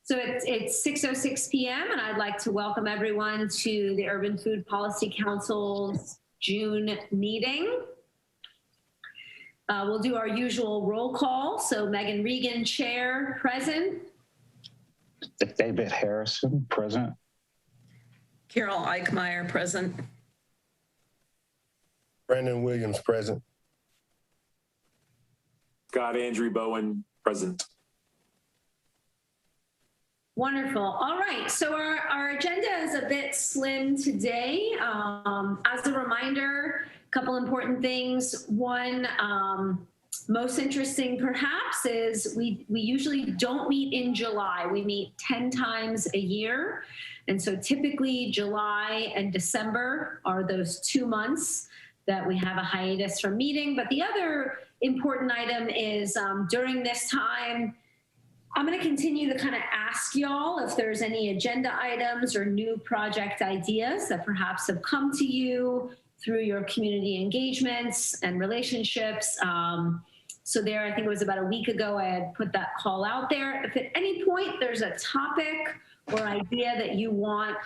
So it's 6:06 p.m. and I'd like to welcome everyone to the Urban Food Policy Council's June meeting. We'll do our usual roll call. So Megan Regan, Chair, present. David Harrison, present. Carol Eichmeyer, present. Brandon Williams, present. Scott Andrew Bowen, present. Wonderful. All right. So our agenda is a bit slim today. As a reminder, a couple important things. One, most interesting perhaps is we usually don't meet in July. We meet 10 times a year. And so typically July and December are those 2 months that we have a hiatus from meeting. But the other important item is during this time, I'm going to continue to kind of ask y'all if there's any agenda items or new project ideas that perhaps have come to you through your community engagements and relationships. So there, I think it was about a week ago, I had put that call out there. If at any point there's a topic or idea that you want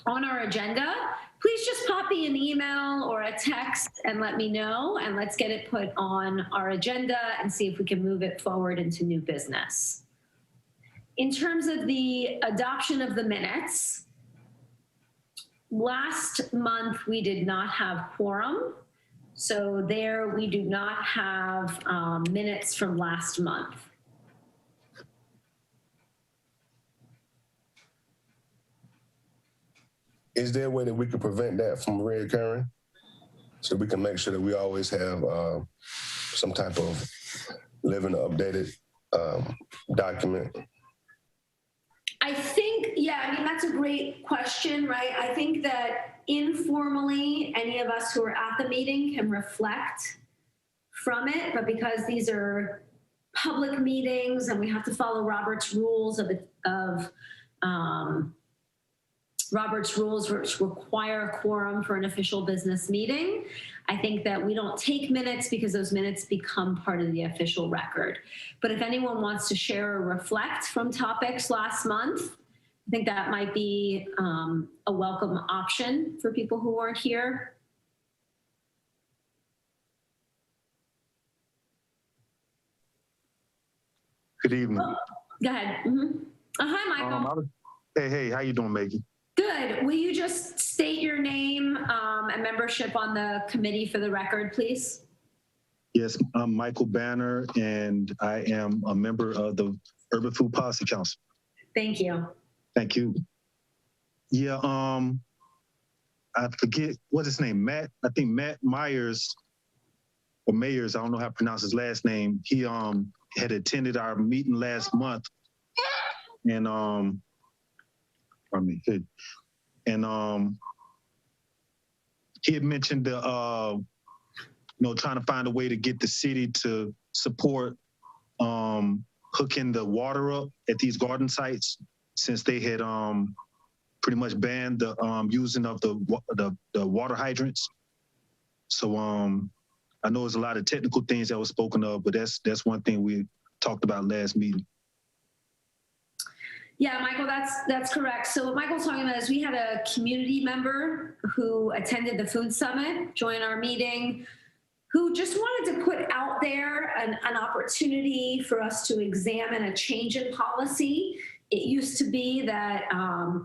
on our agenda, please just pop me an email or a text and let me know, and let's get it put on our agenda and see if we can move it forward into new business. In terms of the adoption of the minutes, last month we did not have quorum. So there we do not have minutes from last month. Is there a way that we can prevent that from reoccurring? So we can make sure that we always have some type of living updated document? I think, yeah, I mean, that's a great question, right? I think that informally, any of us who are at the meeting can reflect from it, but because these are public meetings and we have to follow Robert's rules Robert's rules, which require a quorum for an official business meeting, I think that we don't take minutes because those minutes become part of the official record. But if anyone wants to share or reflect from topics last month, I think that might be a welcome option for people who weren't here. Good evening. Oh, go ahead. Hi, Michael. Hey, how you doing, Megan? Good. Will you just state your name and membership on the committee for the record, please? Yes, I'm Michael Banner, and I am a member of the Urban Food Policy Council. Thank you. Thank you. Yeah, I forget what's his name, Matt. I think Matt Myers or Mayers. I don't know how to pronounce his last name. He had attended our meeting last month, and he had mentioned the trying to find a way to get the city to support hooking the water up at these garden sites, since they had pretty much banned the using of the water hydrants. So I know there's a lot of technical things that were spoken of, but that's one thing we talked about last meeting. Yeah, Michael, that's correct. So what Michael's talking about is we had a community member who attended the food summit, join our meeting, who just wanted to put out there an opportunity for us to examine a change in policy. It used to be that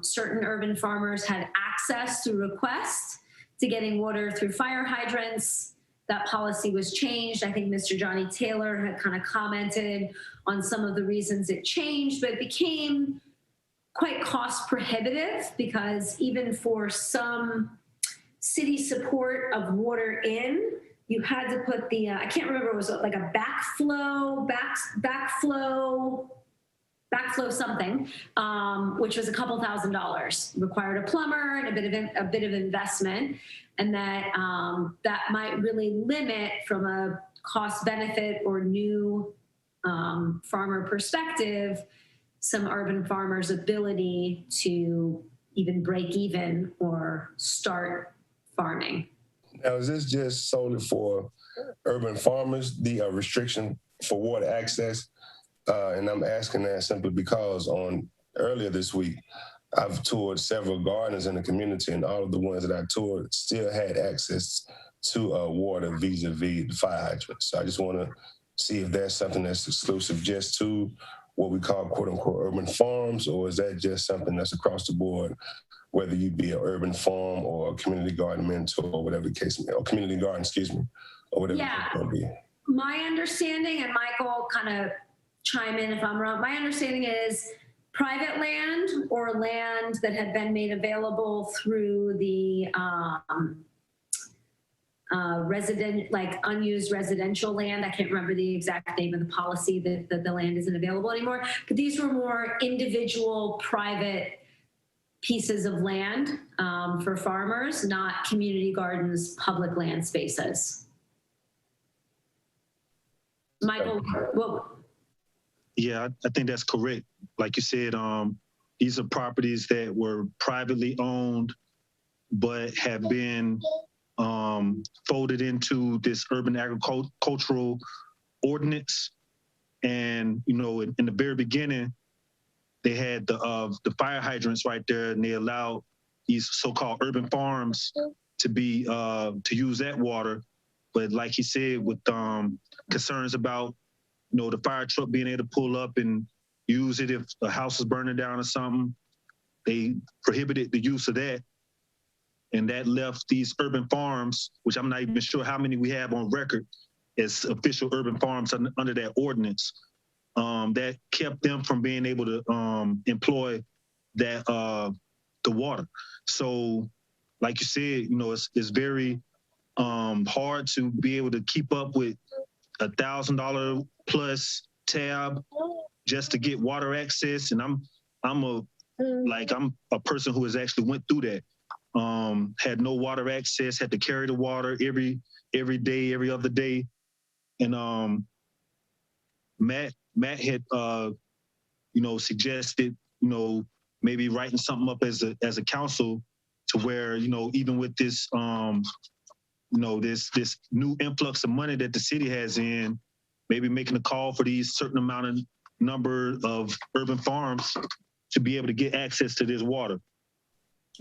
certain urban farmers had access through request to getting water through fire hydrants. That policy was changed. I think Mr. Johnny Taylor had kind of commented on some of the reasons it changed, but it became quite cost prohibitive because even for some city support of water in, you had to put the, I can't remember, it was like a backflow something, which was a couple $1,000s, required a plumber and a bit of investment, and that might really limit from a cost benefit or new farmer perspective some urban farmers' ability to even break even or start farming. Now, is this just solely for urban farmers, the restriction for water access? And I'm asking that simply because earlier this week, I've toured several gardens in the community, and all of the ones that I toured still had access to water vis-a-vis the fire hydrants. So I just want to see if that's something that's exclusive just to what we call quote unquote urban farms, or is that just something that's across the board, whether you be an urban farm or a community garden mentor or whatever the case may be, or community garden, excuse me, or whatever Yeah. it may be. My understanding, and Michael kind of chime in if I'm wrong, my understanding is private land or land that had been made available through the unused residential land. I can't remember the exact name of the policy that the land isn't available anymore, but these were more individual private pieces of land for farmers, not community gardens, public land spaces. Michael, well, Yeah, I think that's correct. Like you said, these are properties that were privately owned, but have been folded into this urban agricultural ordinance. And, you know, in the very beginning, they had the fire hydrants right there, and they allowed these so-called urban farms to be to use that water. But like he said, with concerns about, you know, the fire truck being able to pull up and use it if a house is burning down or something, they prohibited the use of that. And that left these urban farms, which I'm not even sure how many we have on record as official urban farms under that ordinance, that kept them from being able to employ that the water. So, like you said, you know, it's very hard to be able to keep up with $1,000 plus tab just to get water access. And I'm a person who has actually went through that. Had no water access, had to carry the water every day, every other day. And Matt had you know, suggested, you know, maybe writing something up as a council to where, you know, even with this you know, this new influx of money that the city has in, maybe making a call for these certain number of urban farms to be able to get access to this water.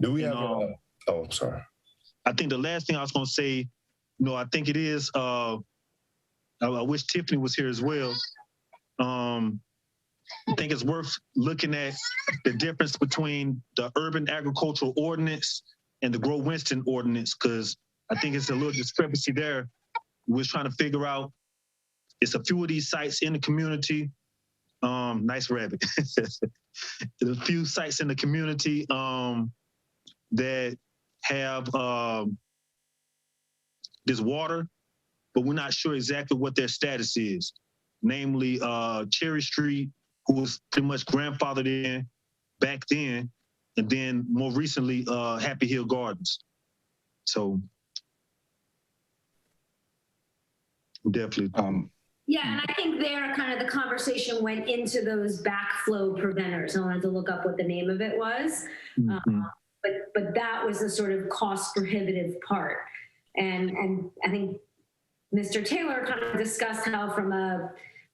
Do we have oh, I'm sorry. I think the last thing I was going to say, you know, I think it is, I wish Tiffany was here as well. I think it's worth looking at the difference between the urban agricultural ordinance and the Grow Winston ordinance, because I think it's a little discrepancy there. We're trying to figure out, it's a few of these sites in the community. Nice rabbit. There's a few sites in the community that have this water, but we're not sure exactly what their status is. Namely, Cherry Street, who was pretty much grandfathered in back then, and then more recently, Happy Hill Gardens. So definitely. yeah, and I think there kind of the conversation went into those backflow preventers. I wanted to look up what the name of it was. But that was the sort of cost prohibitive part. And I think Mr. Taylor kind of discussed how from a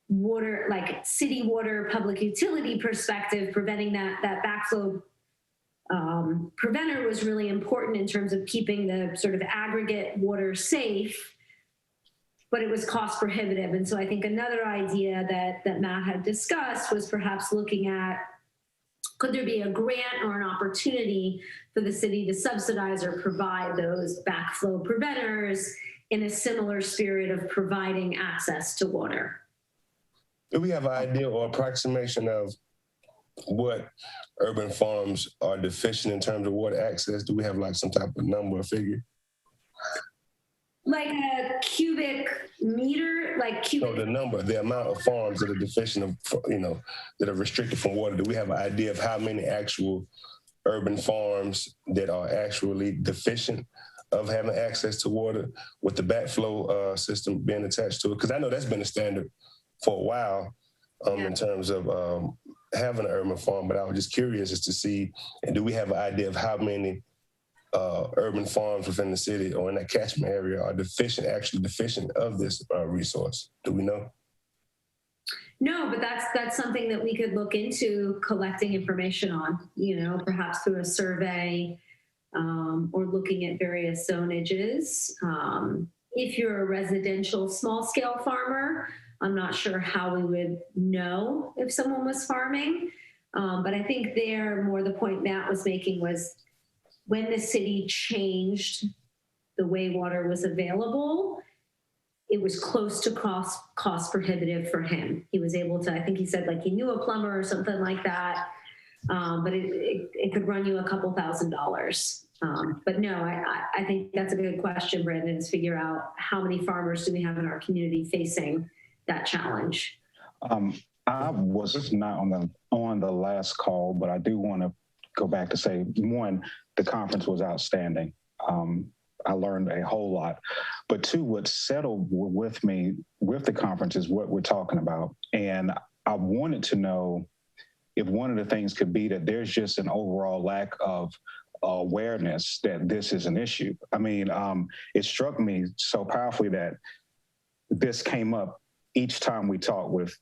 water, like city water public utility perspective, preventing that backflow preventer was really important in terms of keeping the sort of aggregate water safe, but it was cost prohibitive. And so I think another idea that Matt had discussed was perhaps looking at, could there be a grant or an opportunity for the city to subsidize or provide those backflow preventers in a similar spirit of providing access to water? Do we have an idea or approximation of what urban farms are deficient in terms of water access? Do we have like some type of number or figure? Like a cubic meter, like cubic. No, the amount of farms that are deficient of, you know, that are restricted from water. Do we have an idea of how many actual urban farms that are actually deficient of having access to water with the backflow system being attached to it? Because I know that's been a standard for a while in terms of having an urban farm, but I was just curious as to see, and do we have an idea of how many urban farms within the city or in that catchment area are actually deficient of this resource? Do we know? No, but that's something that we could look into collecting information on, perhaps through a survey, or looking at various zonages. If you're a residential small scale farmer, I'm not sure how we would know if someone was farming. But I think more the point Matt was making was when the city changed the way water was available, it was close to cost prohibitive for him. He was able to, I think he said like he knew a plumber or something like that, but it could run you a couple $1,000s. But no, I think that's a good question, Brandon, is figure out how many farmers do we have in our community facing that challenge. I was not on the last call, but I do want to go back to say, one, the conference was outstanding. I learned a whole lot. But two, what settled with me with the conference is what we're talking about. And I wanted to know if one of the things could be that there's just an overall lack of awareness that this is an issue. I mean, it struck me so powerfully that this came up each time we talked with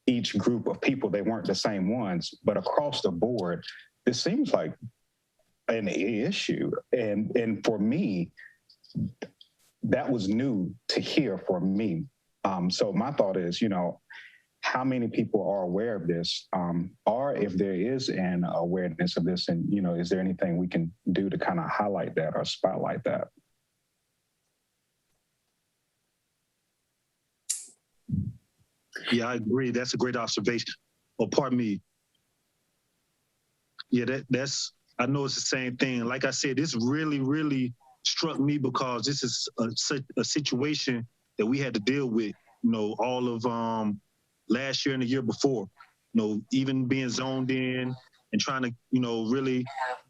each group of people. They weren't the same ones, but across the board, this seems like an issue. And for me, that was new to hear for me. So my thought is, how many people are aware of this? Or if there is an awareness of this, and, is there anything we can do to kind of highlight that or spotlight that? Yeah, I agree. That's a great observation. Oh, pardon me. Yeah, that's, I know it's the same thing. Like I said, this really, really struck me because this is a situation that we had to deal with, all of last year and the year before, even being zoned in and trying to, really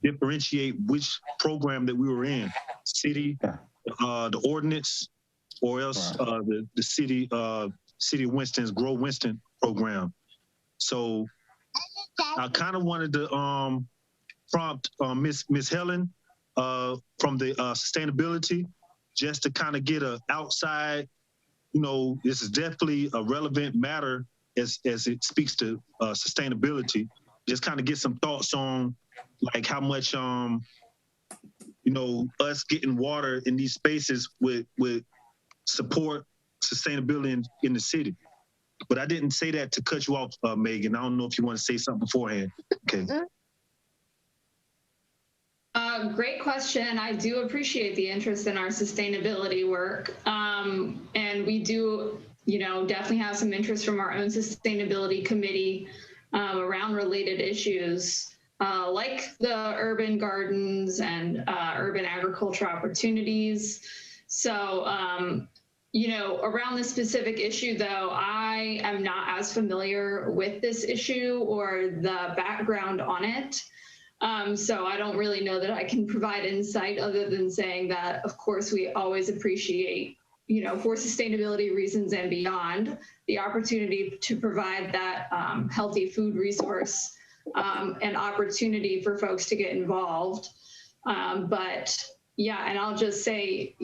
differentiate which program that we were in, city, the ordinance, or else the city of Winston's Grow Winston program. So I kind of wanted to prompt Miss Helen from the sustainability, just to kind of get a outside, this is definitely a relevant matter as it speaks to sustainability. Just kind of get some thoughts on like how much us getting water in these spaces would support sustainability in the city. But I didn't say that to cut you off, Megan. I don't know if you want to say something beforehand. Okay. Great question. I do appreciate the interest in our sustainability work. And we do, definitely have some interest from our own sustainability committee around related issues, like the urban gardens and urban agriculture opportunities. So, around this specific issue, though, I am not as familiar with this issue or the background on it. So I don't really know that I can provide insight other than saying that, of course, we always appreciate, for sustainability reasons and beyond, the opportunity to provide that healthy food resource and opportunity for folks to get involved. But yeah, and I'll just say,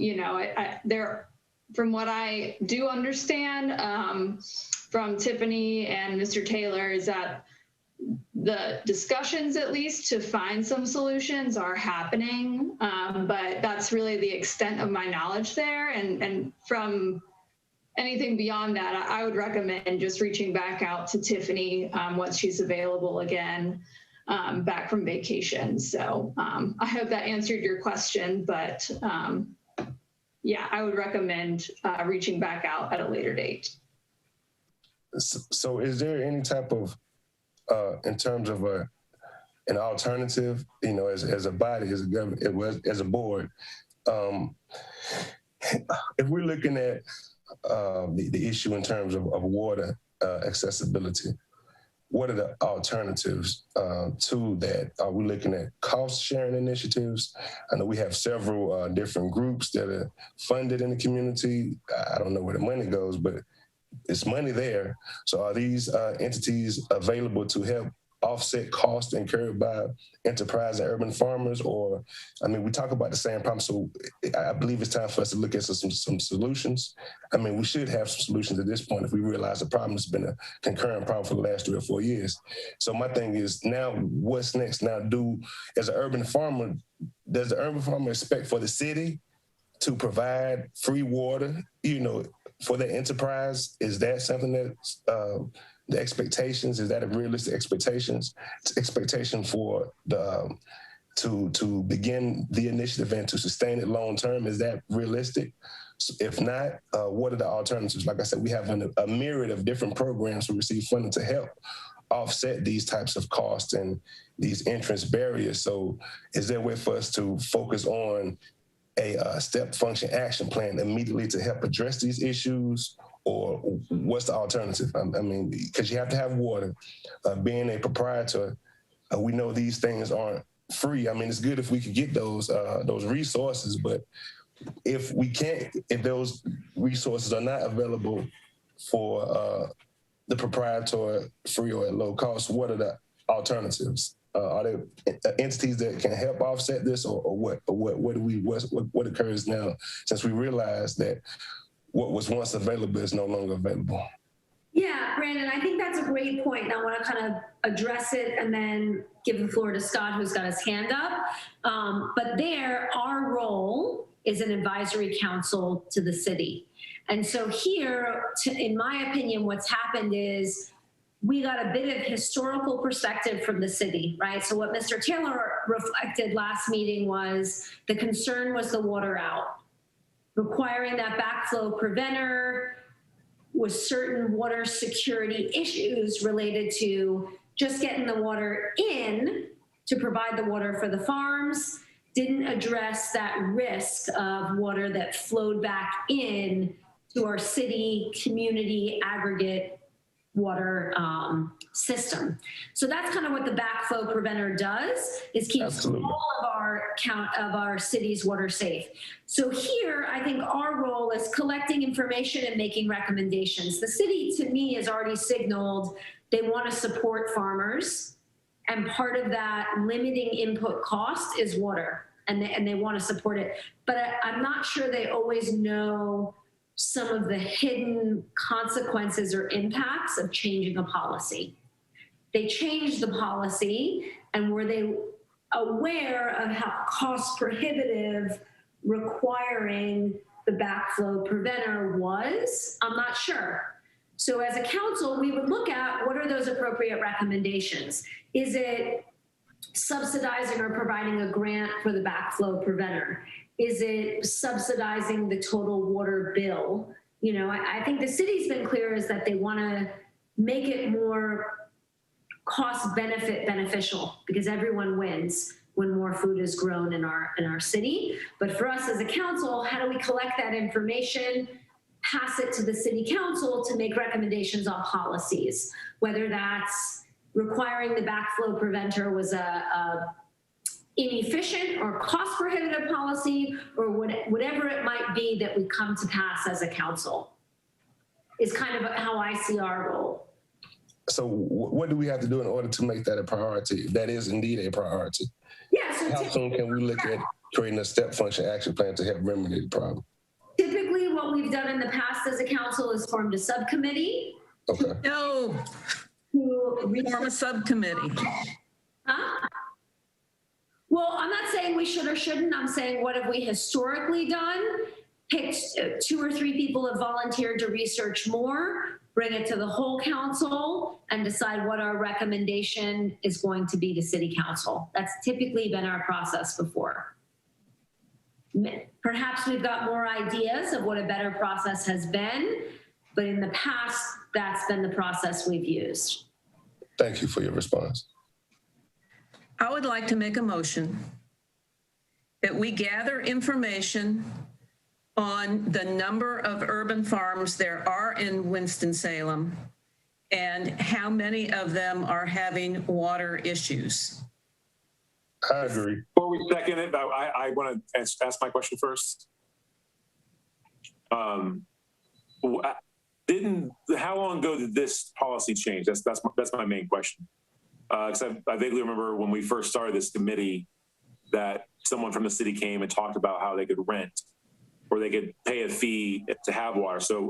from what I do understand from Tiffany and Mr. Taylor is that the discussions, at least to find some solutions, are happening, but that's really the extent of my knowledge there. And from anything beyond that, I would recommend just reaching back out to Tiffany once she's available again, back from vacation. So I hope that answered your question, but yeah, I would recommend reaching back out at a later date. So is there any type of, in terms of an alternative, as a body, as a government, as a board, if we're looking at the issue in terms of water accessibility, what are the alternatives to that? Are we looking at cost sharing initiatives? I know we have several different groups that are funded in the community. I don't know where the money goes, but it's money there. So are these entities available to help offset costs incurred by enterprise and urban farmers? Or, I mean, we talk about the same problem, so I believe it's time for us to look at some solutions. I mean, we should have some solutions at this point if we realize the problem has been a concurrent problem for the last 3 or 4 years. So my thing is, now what's next? Now, as an urban farmer, does the urban farmer expect for the city to provide free water, for their enterprise? Is that something that the expectations, is that a realistic expectation for the to begin the initiative and to sustain it long term? Is that realistic? If not, what are the alternatives? Like I said, we have a myriad of different programs to receive funding to help offset these types of costs and these entrance barriers. So is there a way for us to focus on a step function action plan immediately to help address these issues? Or what's the alternative? I mean, because you have to have water. Being a proprietor, we know these things aren't free. I mean, it's good if we could get those resources, but if those resources are not available for the proprietor free or at low cost, what are the alternatives? Are there entities that can help offset this, or what? What occurs now since we realize that what was once available is no longer available? Yeah, Brandon, I think that's a great point. And I want to kind of address it and then give the floor to Scott, who's got his hand up. But our role is an advisory council to the city. And so here, in my opinion, what's happened is we got a bit of historical perspective from the city, right? So what Mr. Taylor reflected last meeting was the concern was the water out. Requiring that backflow preventer was certain water security issues related to just getting the water in to provide the water for the farms, didn't address that risk of water that flowed back in to our city community aggregate water system. So that's kind of what the backflow preventer does, is keeps Absolutely. all of our city's water safe. So here, I think our role is collecting information and making recommendations. The city, to me, has already signaled they want to support farmers, and part of that limiting input cost is water, and they want to support it. But I'm not sure they always know some of the hidden consequences or impacts of changing a policy. They changed the policy, and were they aware of how cost prohibitive requiring the backflow preventer was? I'm not sure. So as a council, we would look at what are those appropriate recommendations. Is it subsidizing or providing a grant for the backflow preventer? Is it subsidizing the total water bill? I think the city's been clear is that they want to make it more cost benefit beneficial, because everyone wins when more food is grown in our city. But for us as a council, how do we collect that information, pass it to the city council to make recommendations on policies, whether that's requiring the backflow preventer was a inefficient or cost prohibitive policy, or whatever it might be that we come to pass as a council, is kind of how I see our role. So what do we have to do in order to make that a priority? That is indeed a priority. Yeah. So how soon can we look at creating a step function action plan to help remedy the problem? Typically, what we've done in the past as a council is formed a subcommittee. Okay. No, form a subcommittee. Huh? Well, I'm not saying we should or shouldn't. I'm saying, what have we historically done? Picked 2 or 3 people have volunteered to research more, bring it to the whole council, and decide what our recommendation is going to be to city council. That's typically been our process before. Perhaps we've got more ideas of what a better process has been, but in the past, that's been the process we've used. Thank you for your response. I would like to make a motion that we gather information on the number of urban farms there are in Winston-Salem and how many of them are having water issues. I agree. Before we second it, I want to ask my question first. How long ago did this policy change? That's my main question. Because I vaguely remember when we first started this committee that someone from the city came and talked about how they could rent or they could pay a fee to have water. So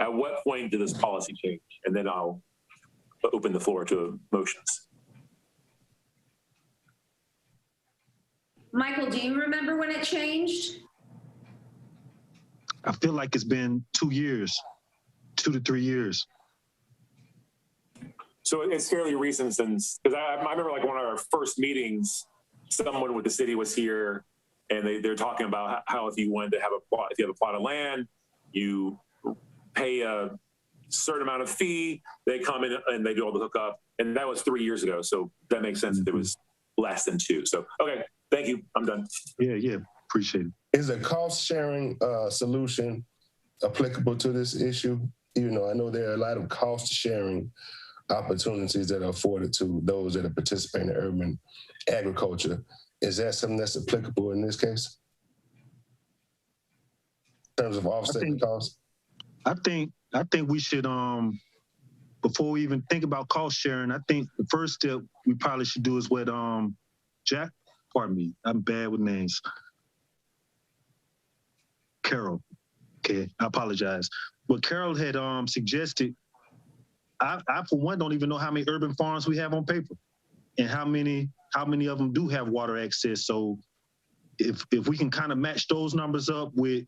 at what point did this policy change? And then I'll open the floor to motions. Michael, do you remember when it changed? I feel like it's been 2 years, 2 to 3 years. So it's fairly recent since, because I remember like one of our first meetings, someone with the city was here and they're talking about how if you wanted to have a plot, if you have a plot of land, you pay a certain amount of fee, they come in and they do all the hookup. And that was 3 years ago. So that makes sense that it was less than 2. So, okay, thank you. I'm done. Yeah, appreciate it. Is a cost sharing solution applicable to this issue? You know, I know there are a lot of cost sharing opportunities that are afforded to those that are participating in urban agriculture. Is that something that's applicable in this case? In terms of offsetting costs? I think we should, before we even think about cost sharing, I think the first step we probably should do is what Jack, pardon me, I'm bad with names. Carol, okay, I apologize. What Carol had suggested, I for one don't even know how many urban farms we have on paper and how many of them do have water access. So if we can kind of match those numbers up with,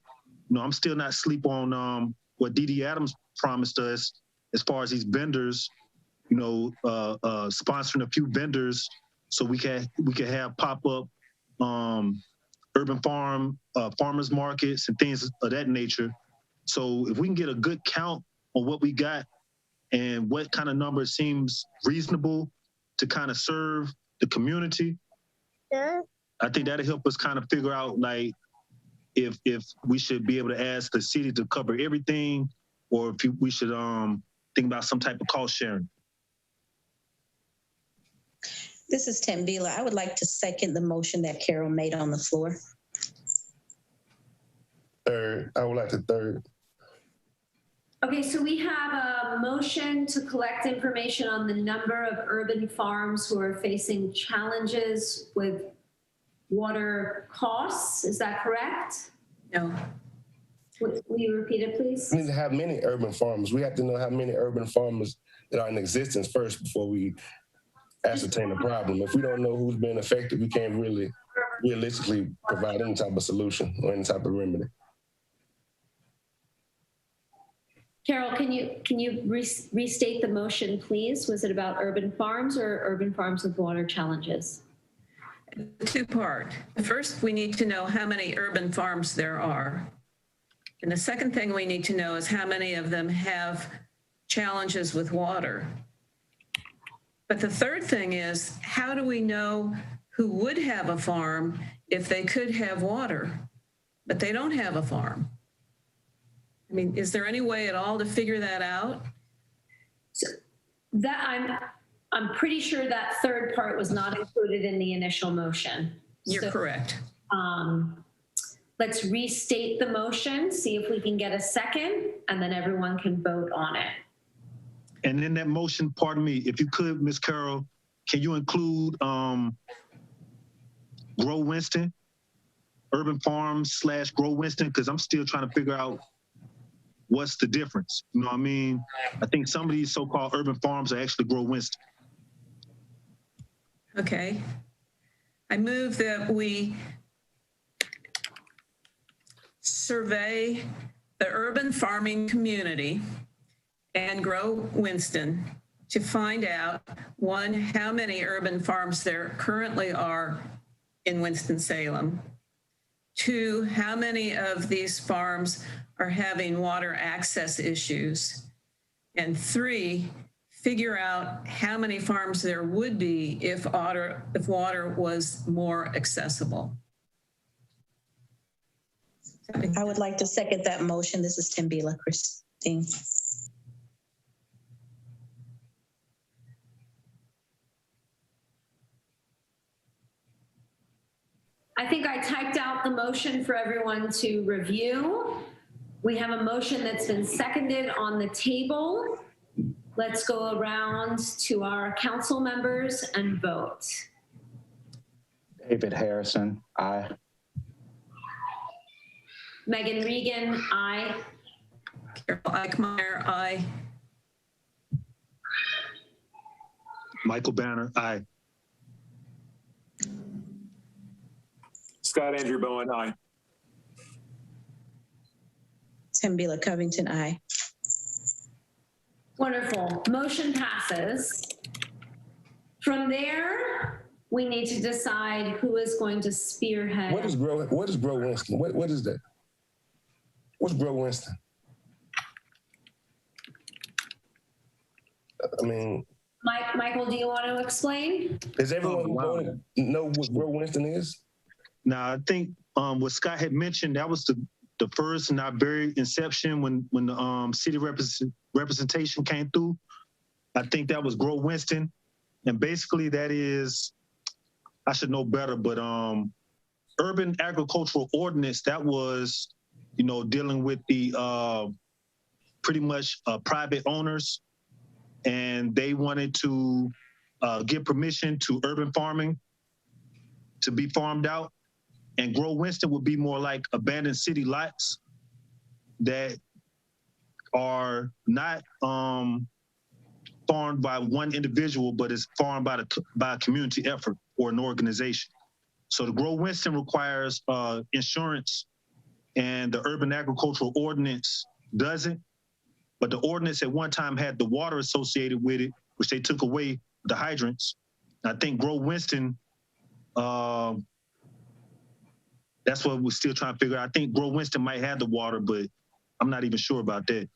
I'm still not sleep on what D.D. Adams promised us as far as these vendors, sponsoring a few vendors so we can have pop-up urban farmers markets and things of that nature. So if we can get a good count on what we got and what kind of number seems reasonable to kind of serve the community, I think that'll help us kind of figure out like if we should be able to ask the city to cover everything or if we should think about some type of cost sharing. This is Tambila. I would like to second the motion that Carol made on the floor. Third, I would like to third. Okay, so we have a motion to collect information on the number of urban farms who are facing challenges with water costs. Is that correct? No. Will you repeat it, please? We need to have many urban farmers. We have to know how many urban farmers that are in existence first before we ascertain the problem. If we don't know who's being affected, we can't really realistically provide any type of solution or any type of remedy. Carol, can you restate the motion, please? Was it about urban farms or urban farms with water challenges? Two-part. First, we need to know how many urban farms there are. And the second thing we need to know is how many of them have challenges with water. But the third thing is, how do we know who would have a farm if they could have water, but they don't have a farm? I mean, is there any way at all to figure that out? So that I'm pretty sure that third part was not included in the initial motion. You're correct. Let's restate the motion, see if we can get a second, and then everyone can vote on it. And in that motion, pardon me, if you could, Ms. Carroll, can you include Grow Winston, urban farms / Grow Winston? Because I'm still trying to figure out what's the difference. You know what I mean? I think some of these so-called urban farms are actually Grow Winston. Okay. I move that we survey the urban farming community and Grow Winston to find out, one, how many urban farms there currently are in Winston-Salem. Two, how many of these farms are having water access issues. And three, figure out how many farms there would be if water was more accessible. I would like to second that motion. This is Tambila Christine. I think I typed out the motion for everyone to review. We have a motion that's been seconded on the table. Let's go around to our council members and vote. David Harrison, aye. Megan Regan, aye. Carol Eichmeyer, aye. Michael Banner, aye. Scott Andrew Bowen, aye. Tembila Covington, aye. Wonderful. Motion passes. From there, we need to decide who is going to spearhead. What is Grow Winston? What is that? What's Grow Winston? I mean, Michael, do you want to explain? does everyone know what Grow Winston is? Now, I think what Scott had mentioned, that was the first in our very inception when the city representation came through. I think that was Grow Winston. And basically that is, I should know better, but urban agricultural ordinance, that was, you know, dealing with the pretty much private owners. And they wanted to give permission to urban farming to be farmed out. And Grow Winston would be more like abandoned city lots that are not farmed by one individual, but is farmed by a community effort or an organization. So the Grow Winston requires insurance, and the urban agricultural ordinance doesn't. But the ordinance at one time had the water associated with it, which they took away, the hydrants. I think Grow Winston, that's what we're still trying to figure out. I think Grow Winston might have the water, but I'm not even sure about that.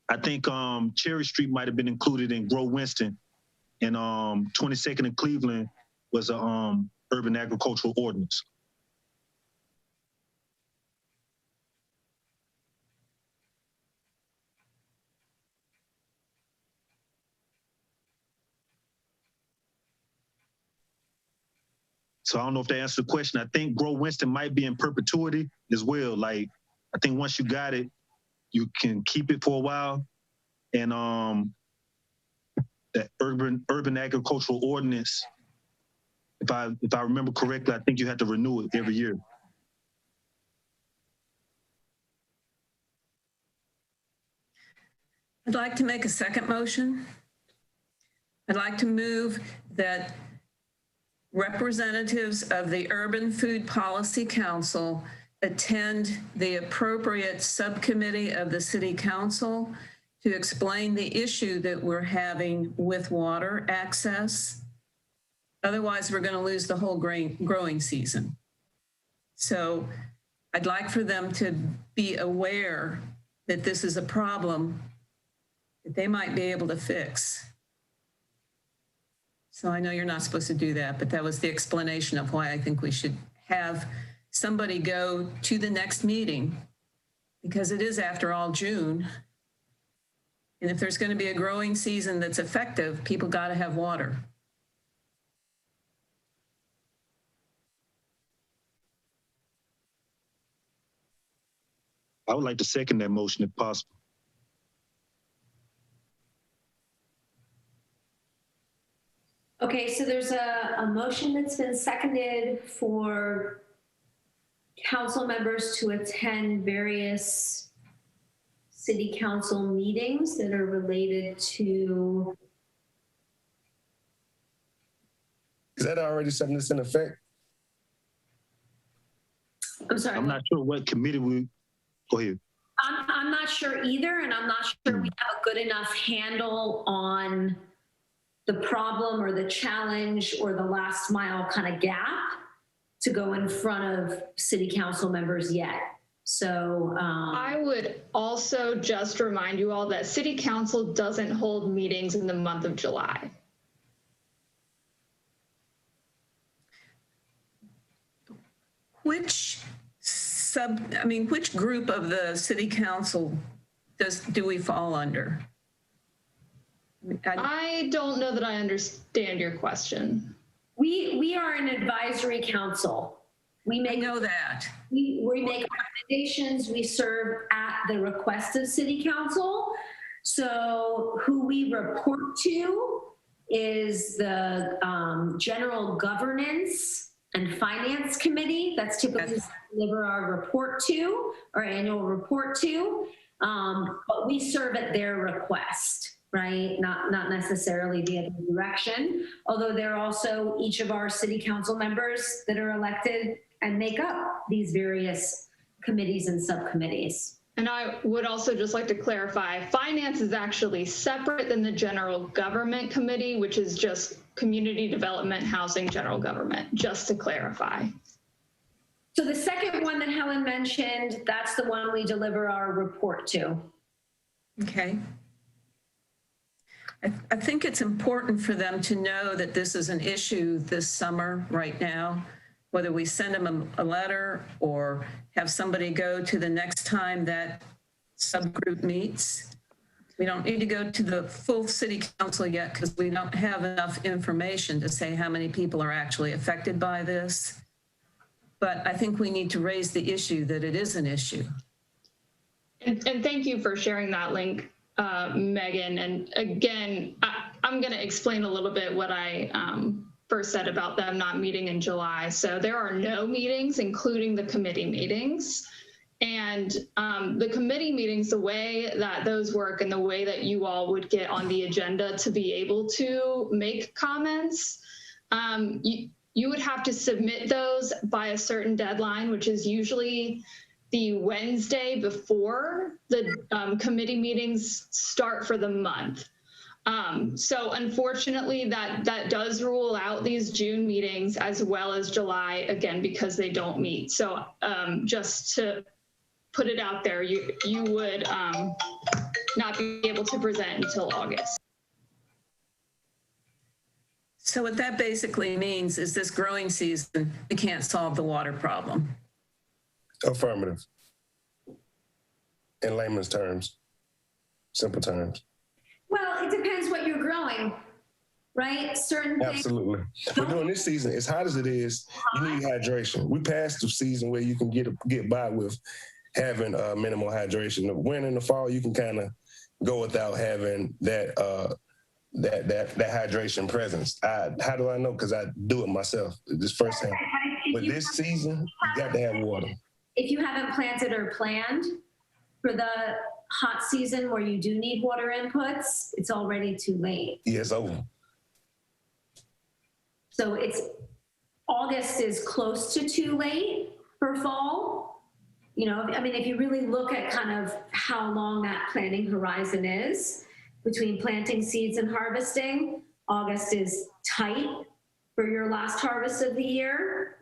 I think Cherry Street might have been included in Grow Winston, and 22nd and Cleveland was a urban agricultural ordinance. So I don't know if that answers the question. I think Grow Winston might be in perpetuity as well. Like, I think once you got it, you can keep it for a while. And that urban agricultural ordinance, if I remember correctly, I think you have to renew it every year. I'd like to make a second motion. I'd like to move that representatives of the Urban Food Policy Council attend the appropriate subcommittee of the City Council to explain the issue that we're having with water access. Otherwise, we're going to lose the whole growing season. So I'd like for them to be aware that this is a problem that they might be able to fix. So I know you're not supposed to do that, but that was the explanation of why I think we should have somebody go to the next meeting, because it is, after all, June. And if there's going to be a growing season that's effective, people got to have water. I would like to second that motion if possible. Okay, so there's a motion that's been seconded for council members to attend various city council meetings that are related to. Is that already something that's in effect? I'm sorry. I'm not sure what committee we, go ahead. I'm not sure either, and I'm not sure we have a good enough handle on the problem or the challenge or the last mile kind of gap to go in front of city council members yet. So I would also just remind you all that city council doesn't hold meetings in the month of July. Which group of the city council do we fall under? I don't know that I understand your question. we are an advisory council. We make, I know that. we make recommendations. We serve at the request of city council. So who we report to is the General Governance and Finance Committee. That's typically deliver our report to, our annual report to, but we serve at their request, right? Not necessarily the other direction, although they're also each of our city council members that are elected and make up these various committees and subcommittees. And I would also just like to clarify, finance is actually separate than the General Government Committee, which is just Community Development, Housing, General Government, just to clarify. So the second one that Helen mentioned, that's the one we deliver our report to. Okay. I think it's important for them to know that this is an issue this summer right now, whether we send them a letter or have somebody go to the next time that subgroup meets. We don't need to go to the full city council yet because we don't have enough information to say how many people are actually affected by this. But I think we need to raise the issue that it is an issue. And thank you for sharing that link, Megan. And again, I'm going to explain a little bit what I first said about them not meeting in July. So there are no meetings, including the committee meetings. And the committee meetings, the way that those work and the way that you all would get on the agenda to be able to make comments, you would have to submit those by a certain deadline, which is usually the Wednesday before the committee meetings start for the month. So unfortunately, that does rule out these June meetings as well as July, again, because they don't meet. So just to put it out there, you would not be able to present until August. So what that basically means is this growing season, we can't solve the water problem. Affirmative. In layman's terms, simple terms. Well, it depends what you're growing, right? Certain things. Absolutely. But during this season, as hot as it is, you need hydration. We passed the season where you can get by with having minimal hydration. The winter and the fall, you can kind of go without having that hydration presence. How do I know? Because I do it myself. This firsthand. But this season, you got to have water. If you haven't planted or planned for the hot season where you do need water inputs, it's already too late. Yeah, it's over. So August is close to too late for fall. You know, I mean, if you really look at kind of how long that planting horizon is between planting seeds and harvesting, August is tight for your last harvest of the year.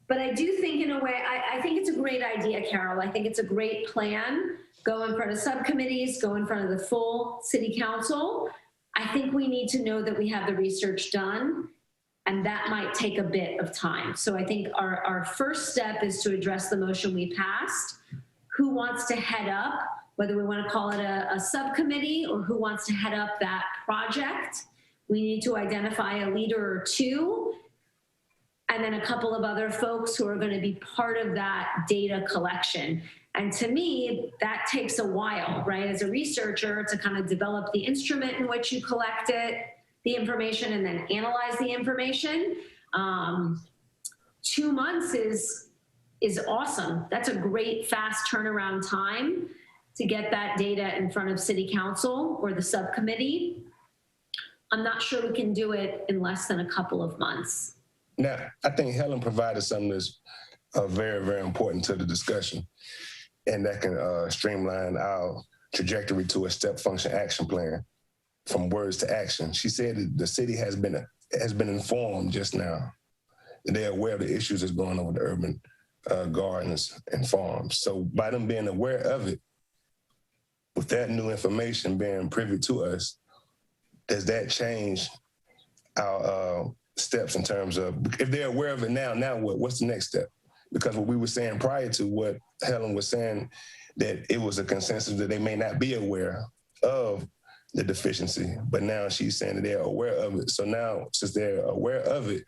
But I do think in a way, I think it's a great idea, Carol. I think it's a great plan. Go in front of subcommittees, go in front of the full city council. I think we need to know that we have the research done, and that might take a bit of time. So I think our first step is to address the motion we passed. Who wants to head up, whether we want to call it a subcommittee or who wants to head up that project? We need to identify a leader or two, and then a couple of other folks who are going to be part of that data collection. And to me, that takes a while, right? As a researcher, to kind of develop the instrument in which you collect the information and then analyze the information. 2 months is awesome. That's a great fast turnaround time to get that data in front of city council or the subcommittee. I'm not sure we can do it in less than a couple of months. Now, I think Helen provided something that's very, very important to the discussion, and that can streamline our trajectory to a step function action plan from words to action. She said that the city has been informed just now. They're aware of the issues that's going on with the urban gardens and farms. So by them being aware of it, with that new information being privy to us, does that change our steps in terms of, if they're aware of it now what's the next step? Because what we were saying prior to what Helen was saying, that it was a consensus that they may not be aware of the deficiency, but now she's saying that they're aware of it. So now, since they're aware of it,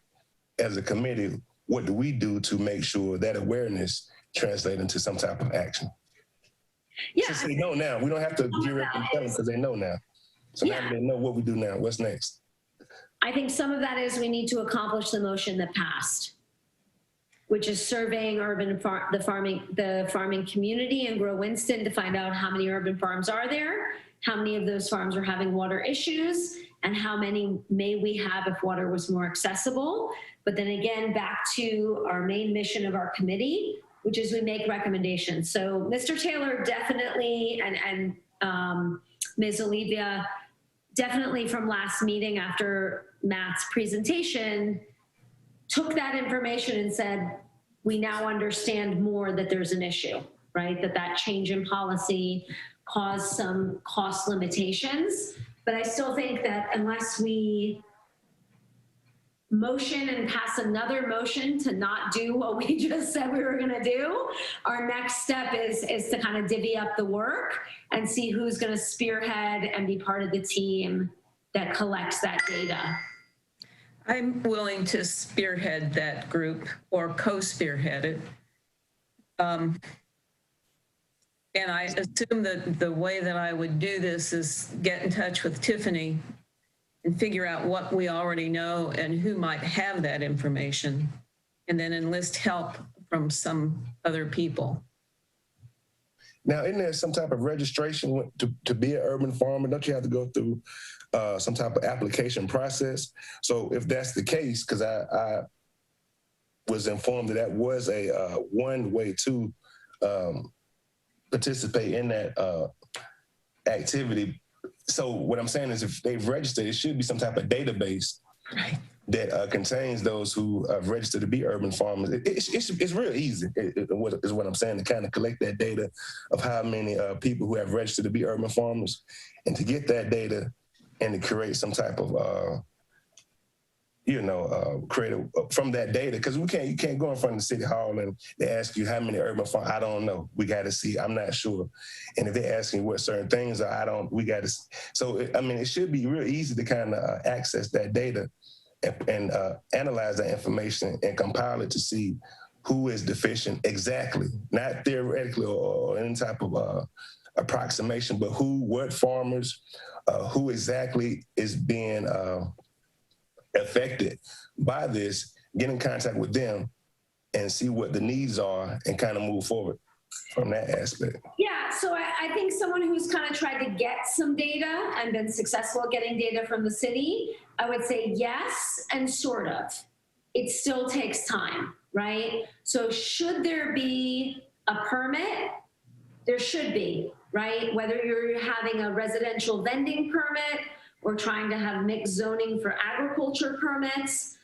as a committee, what do we do to make sure that awareness translates into some type of action? Yeah. Since they know now, we don't have to gear up and tell them because they know now. So now that they know what we do now, what's next? I think some of that is we need to accomplish the motion that passed, which is surveying the farming community in Grow Winston to find out how many urban farms are there, how many of those farms are having water issues, and how many may we have if water was more accessible. But then again, back to our main mission of our committee, which is we make recommendations. So Mr. Taylor definitely, and Ms. Olivia, definitely from last meeting after Matt's presentation, took that information and said, we now understand more that there's an issue, right? That change in policy caused some cost limitations. But I still think that unless we motion and pass another motion to not do what we just said we were gonna do, our next step is to kind of divvy up the work and see who's gonna spearhead and be part of the team that collects that data. I'm willing to spearhead that group or co-spearhead it. And I assume that the way that I would do this is get in touch with Tiffany and figure out what we already know and who might have that information, and then enlist help from some other people. Now, isn't there some type of registration to be an urban farmer? Don't you have to go through some type of application process? So if that's the case, because I was informed that was a one way to participate in that activity. So what I'm saying is if they've registered, it should be some type of database that contains those who have registered to be urban farmers. It's real easy, is what I'm saying, to kind of collect that data of how many people who have registered to be urban farmers, and to get that data and to create some type of, create from that data. Because you can't go in front of the city hall and they ask you how many urban farms. I don't know. We got to see. I'm not sure. And if they're asking what certain things are, we got to. So, it should be real easy to kind of access that data and analyze that information and compile it to see who is deficient exactly, not theoretically or any type of approximation, but what farmers, who exactly is being affected by this, get in contact with them and see what the needs are and kind of move forward from that aspect. Yeah, so I think someone who's kind of tried to get some data and been successful at getting data from the city, I would say yes, and sort of. It still takes time, right? So should there be a permit? There should be, right? Whether you're having a residential vending permit or trying to have mixed zoning for agriculture permits,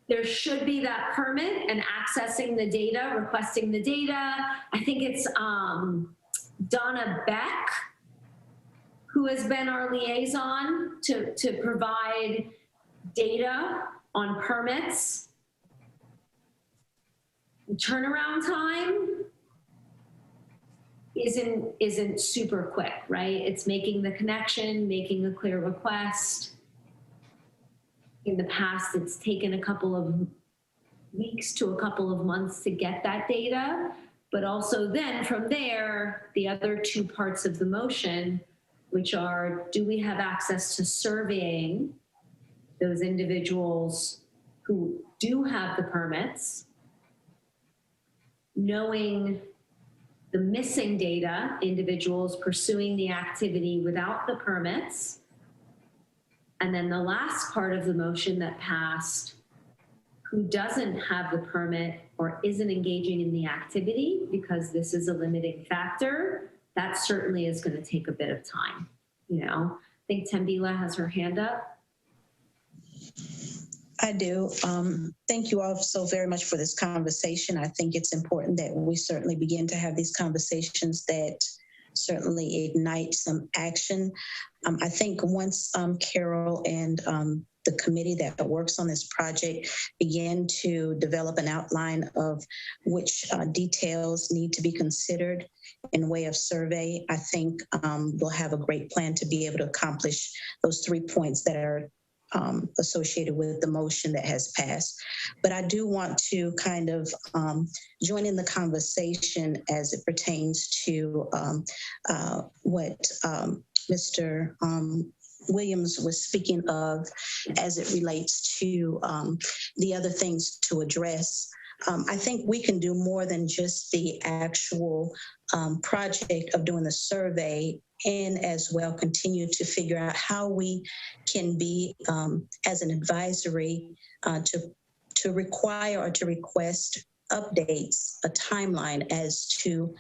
there should be that permit and accessing the data, requesting the data. I think it's Donna Beck, who has been our liaison to provide data on permits. Turnaround time isn't super quick, right? It's making the connection, making a clear request. In the past, it's taken a couple of weeks to a couple of months to get that data. But also then from there, the other two parts of the motion, which are, do we have access to surveying those individuals who do have the permits, knowing the missing data, individuals pursuing the activity without the permits. And then the last part of the motion that passed, who doesn't have the permit or isn't engaging in the activity because this is a limiting factor, that certainly is going to take a bit of time. I think Tembila has her hand up. I do. Thank you all so very much for this conversation. I think it's important that we certainly begin to have these conversations that certainly ignite some action. I think once Carol and the committee that works on this project begin to develop an outline of which details need to be considered in way of survey, I think we'll have a great plan to be able to accomplish those 3 points that are associated with the motion that has passed. But I do want to kind of join in the conversation as it pertains to what Mr. Williams was speaking of as it relates to the other things to address. I think we can do more than just the actual project of doing the survey, and as well continue to figure out how we can be, as an advisory, to require or to request updates, a timeline as to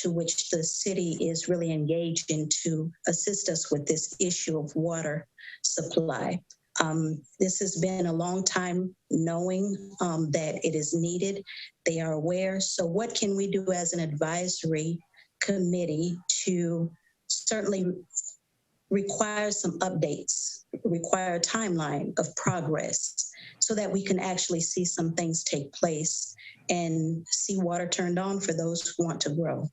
which the city is really engaged in to assist us with this issue of water supply. This has been a long time knowing that it is needed. They are aware. So what can we do as an advisory committee to certainly require some updates, require a timeline of progress so that we can actually see some things take place and see water turned on for those who want to grow.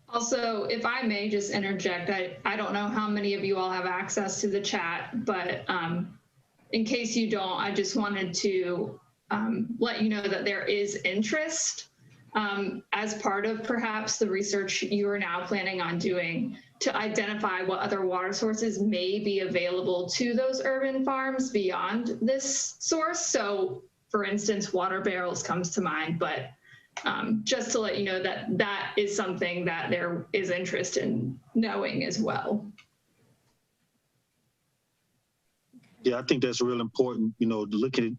Also, if I may just interject, I don't know how many of you all have access to the chat, but in case you don't, I just wanted to let you know that there is interest as part of perhaps the research you are now planning on doing to identify what other water sources may be available to those urban farms beyond this source. So for instance, water barrels comes to mind, but just to let you know that that is something that there is interest in knowing as well. Yeah, I think that's real important, looking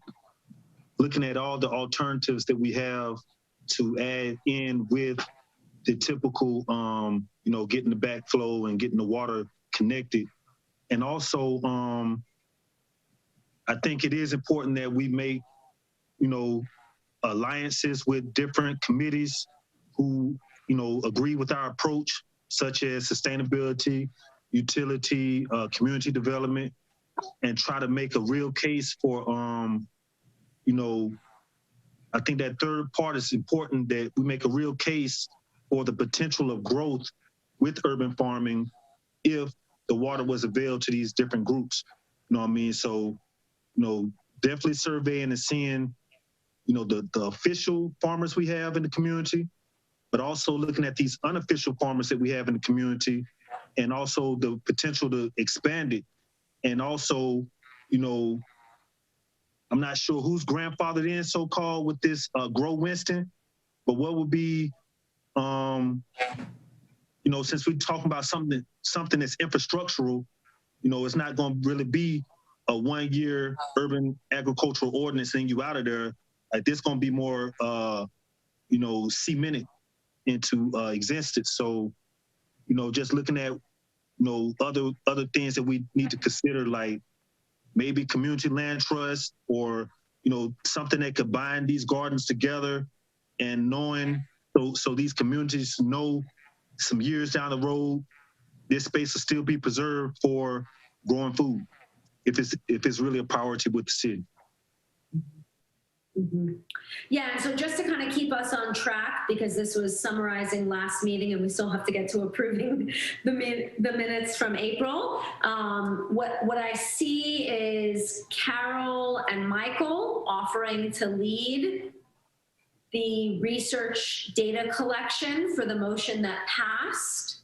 at all the alternatives that we have to add in with the typical, getting the backflow and getting the water connected. And also, I think it is important that we make, alliances with different committees who, agree with our approach, such as sustainability, utility, community development, and try to make a real case for, I think that third part is important, that we make a real case for the potential of growth with urban farming if the water was available to these different groups. You know what I mean? So, definitely surveying and seeing, the official farmers we have in the community, but also looking at these unofficial farmers that we have in the community, and also the potential to expand it. And also, I'm not sure who's grandfathered in so-called with this Grow Winston, but what would be, since we're talking about something that's infrastructural, it's not going to really be a 1-year urban agricultural ordinance and you out of there. Like this going to be more, cemented into existence. So, just looking at, other things that we need to consider, like maybe community land trust or, something that could bind these gardens together, and knowing, so these communities know some years down the road, this space will still be preserved for growing food, if it's really a priority with the city. Mm-hmm. Yeah, and so just to kind of keep us on track, because this was summarizing last meeting and we still have to get to approving the minutes from April. What I see is Carol and Michael offering to lead the research data collection for the motion that passed.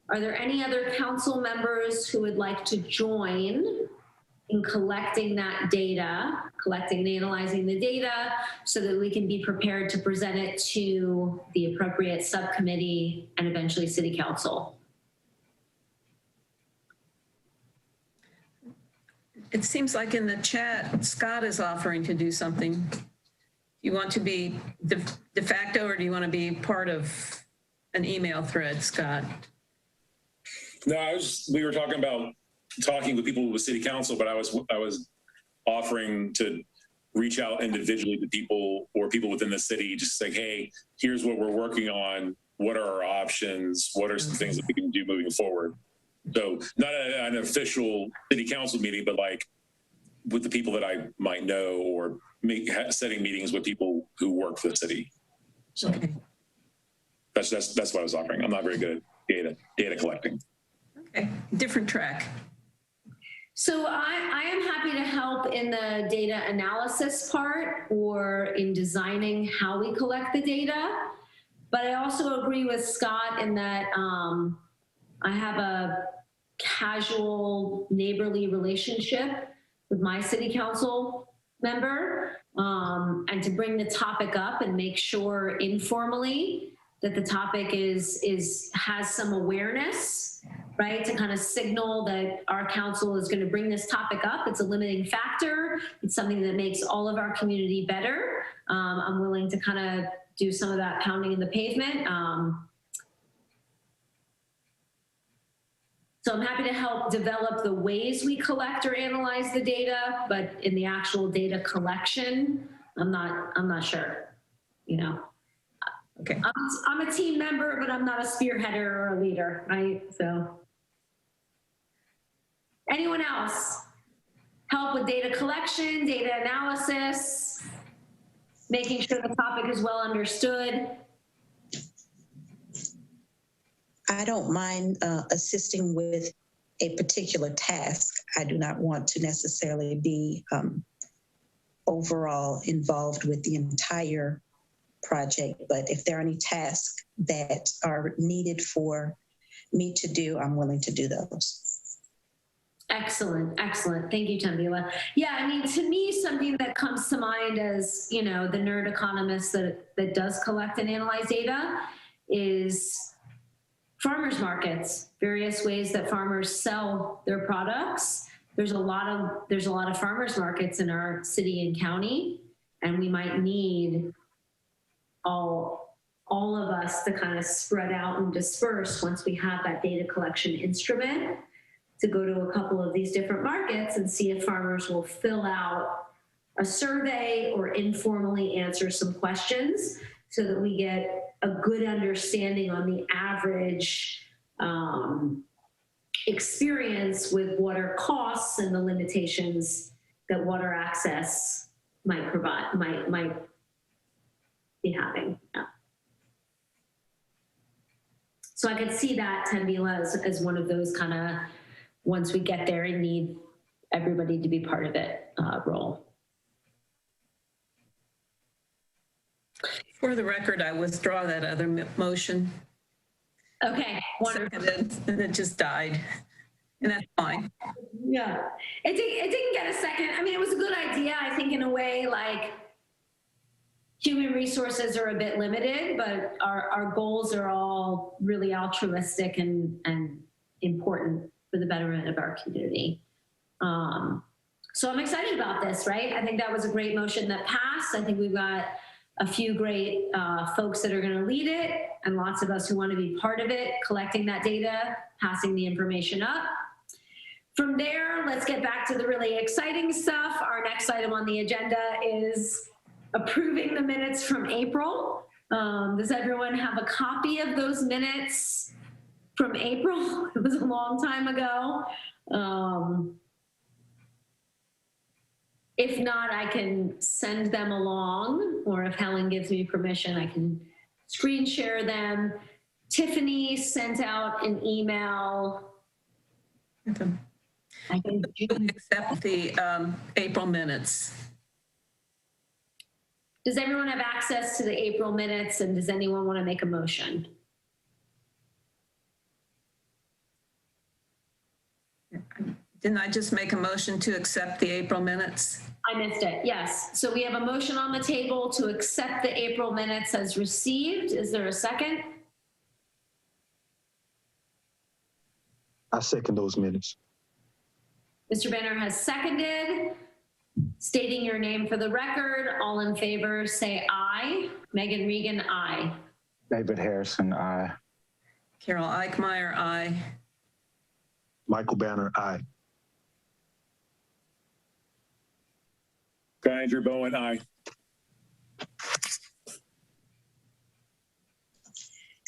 Are there any other council members who would like to join in collecting that data, collecting and analyzing the data so that we can be prepared to present it to the appropriate subcommittee and eventually city council? It seems like in the chat, Scott is offering to do something. You want to be de facto, or do you want to be part of an email thread, Scott? No, we were talking about talking with people with city council, but I was offering to reach out individually to people or people within the city, just say, hey, here's what we're working on. What are our options? What are some things that we can do moving forward? So not an official city council meeting, but like with the people that I might know, or setting meetings with people who work for the city. So okay. That's what I was offering. I'm not very good at data collecting. Okay, different track. So I am happy to help in the data analysis part or in designing how we collect the data. But I also agree with Scott in that I have a casual neighborly relationship with my city council member, and to bring the topic up and make sure informally that the topic has some awareness, right? To kind of signal that our council is going to bring this topic up. It's a limiting factor. It's something that makes all of our community better. I'm willing to kind of do some of that pounding in the pavement. So I'm happy to help develop the ways we collect or analyze the data, but in the actual data collection, I'm not sure, you know. Okay. I'm a team member, but I'm not a spearheader or a leader, right? So anyone else? Help with data collection, data analysis, making sure the topic is well understood. I don't mind assisting with a particular task. I do not want to necessarily be overall involved with the entire project, but if there are any tasks that are needed for me to do, I'm willing to do those. Excellent, excellent. Thank you, Tambila. Yeah, I mean, to me, something that comes to mind as, you know, the nerd economist that does collect and analyze data is farmers markets, various ways that farmers sell their products. There's a lot of farmers markets in our city and county, and we might need all of us to kind of spread out and disperse once we have that data collection instrument to go to a couple of these different markets and see if farmers will fill out a survey or informally answer some questions so that we get a good understanding on the average experience with water costs and the limitations that water access might be having. Yeah. So I could see that, Tambila, as one of those kind of, once we get there and need everybody to be part of it, role. For the record, I withdraw that other motion. Okay, wonderful. Seconded, and it just died, and that's fine. Yeah, it didn't get a second. I mean, it was a good idea, I think, in a way. Like, human resources are a bit limited, but our goals are all really altruistic and important for the betterment of our community. So I'm excited about this, right? I think that was a great motion that passed. I think we've got a few great folks that are going to lead it, and lots of us who want to be part of it, collecting that data, passing the information up. From there, let's get back to the really exciting stuff. Our next item on the agenda is approving the minutes from April. Does everyone have a copy of those minutes from April? It was a long time ago. If not, I can send them along, or if Helen gives me permission, I can screen share them. Tiffany sent out an email. I can accept the April minutes. Does everyone have access to the April minutes, and does anyone want to make a motion? Didn't I just make a motion to accept the April minutes? I missed it, yes. So we have a motion on the table to accept the April minutes as received. Is there a second? I second those minutes. Mr. Banner has seconded. Stating your name for the record, all in favor say aye. Megan Regan, aye. David Harrison, aye. Carol Eichmeyer, aye. Michael Banner, aye. Andrew Bowen, aye.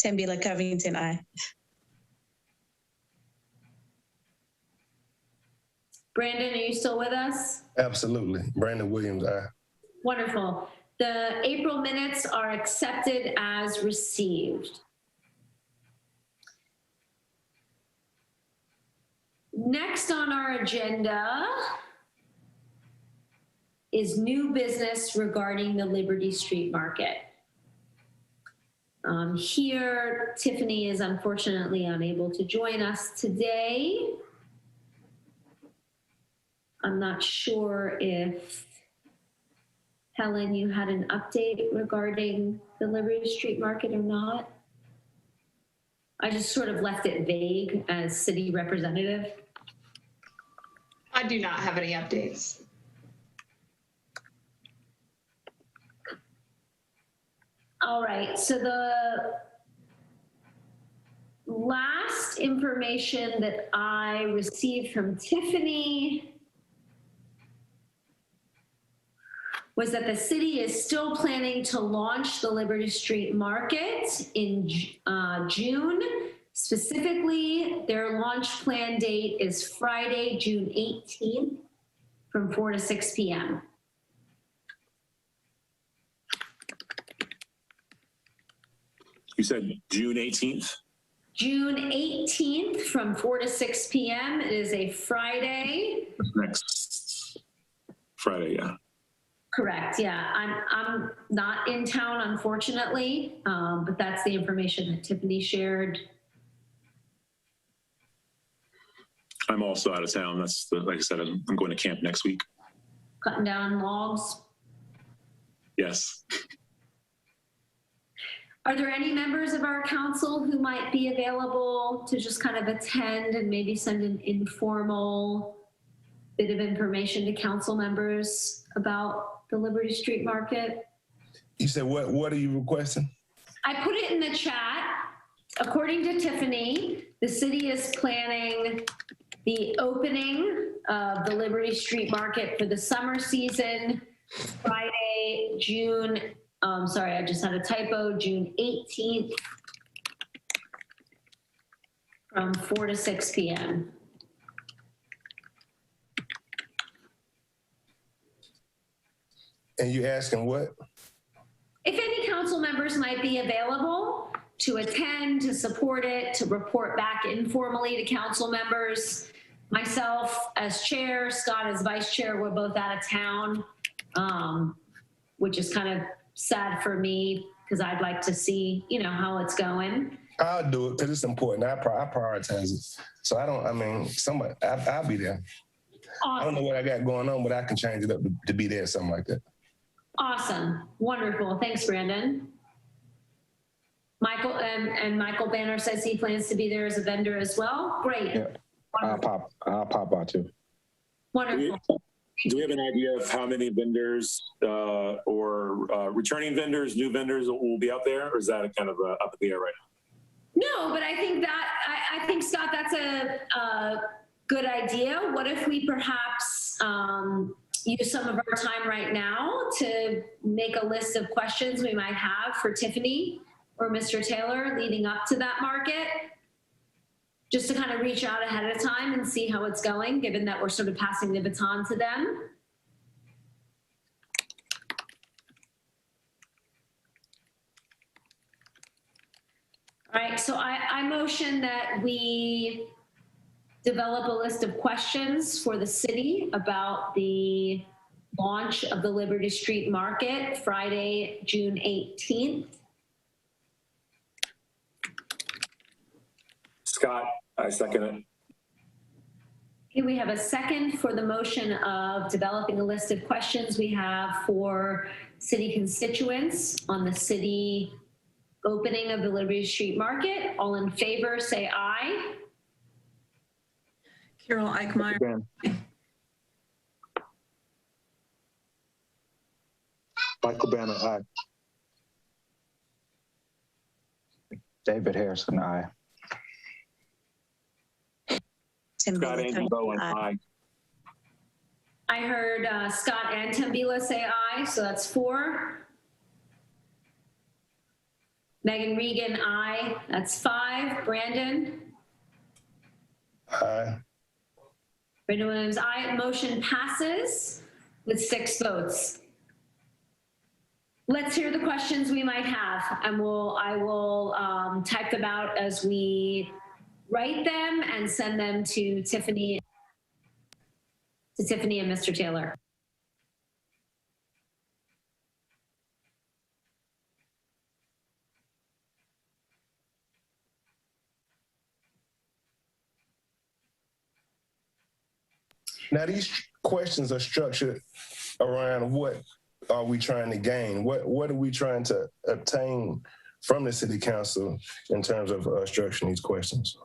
Tambila Covington, aye. Brandon, are you still with us? Absolutely. Brandon Williams, aye. Wonderful. The April minutes are accepted as received. Next on our agenda is new business regarding the Liberty Street Market. Here, Tiffany is unfortunately unable to join us today. I'm not sure if, Helen, you had an update regarding the Liberty Street Market or not. I just sort of left it vague as city representative. I do not have any updates. All right, so the last information that I received from Tiffany was that the city is still planning to launch the Liberty Street Market in June. Specifically, their launch plan date is Friday, June 18th from 4 to 6 p.m. You said June 18th? June 18th from 4 to 6 p.m. It is a Friday. Next Friday, yeah. Correct, yeah. I'm not in town, unfortunately, but that's the information that Tiffany shared. I'm also out of town. Like I said, I'm going to camp next week. Cutting down logs. Yes. Are there any members of our council who might be available to just kind of attend and maybe send an informal bit of information to council members about the Liberty Street Market? You said what are you requesting? I put it in the chat. According to Tiffany, the city is planning the opening of the Liberty Street Market for the summer season, Friday, June, sorry, I just had a typo, June 18th from 4 to 6 p.m. And you asking what? If any council members might be available to attend, to support it, to report back informally to council members. Myself as chair, Scott as vice chair, we're both out of town, which is kind of sad for me because I'd like to see, how it's going. I'll do it because it's important. I prioritize it. So I'll be there. Awesome. I don't know what I got going on, but I can change it up to be there, something like that. Awesome. Wonderful. Thanks, Brandon. Michael and Michael Banner says he plans to be there as a vendor as well. Great. Yeah. I'll pop by too. Wonderful. Do we have an idea of how many vendors or returning vendors, new vendors will be out there, or is that kind of up in the air right now? No, but I think Scott, that's a good idea. What if we perhaps use some of our time right now to make a list of questions we might have for Tiffany or Mr. Taylor leading up to that market, just to kind of reach out ahead of time and see how it's going, given that we're sort of passing the baton to them. All right, so I motion that we develop a list of questions for the city about the launch of the Liberty Street Market, Friday, June 18th. Scott, I second it. Okay, we have a second for the motion of developing a list of questions we have for city constituents on the city opening of the Liberty Street Market. All in favor, say aye. Carol Eichmeyer. Michael Banner, aye. David Harrison, aye. Scott Angie Bowen, aye. I heard Scott and Tambila say aye, so that's 4. Megan Regan, aye, that's 5. Brandon? Aye. Brandon Williams, aye. Motion passes with 6 votes. Let's hear the questions we might have, and I will type them out as we write them and send them to Tiffany and Mr. Taylor. Now, these questions are structured around what are we trying to gain? What are we trying to obtain from the city council in terms of structuring these questions?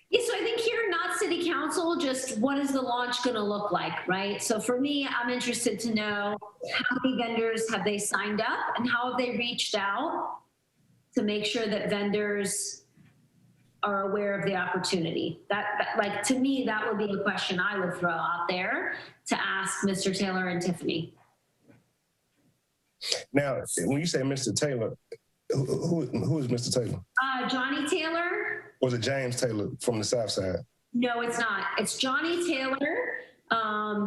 Yeah, so I think here, not city council, just what is the launch going to look like, right? So for me, I'm interested to know how many vendors have they signed up and how have they reached out to make sure that vendors are aware of the opportunity. That like, to me, that would be a question I would throw out there to ask Mr. Taylor and Tiffany. Now, when you say Mr. Taylor, who is Mr. Taylor? Johnny Taylor. Or is it James Taylor from the South Side? No, it's not. It's Johnny Taylor,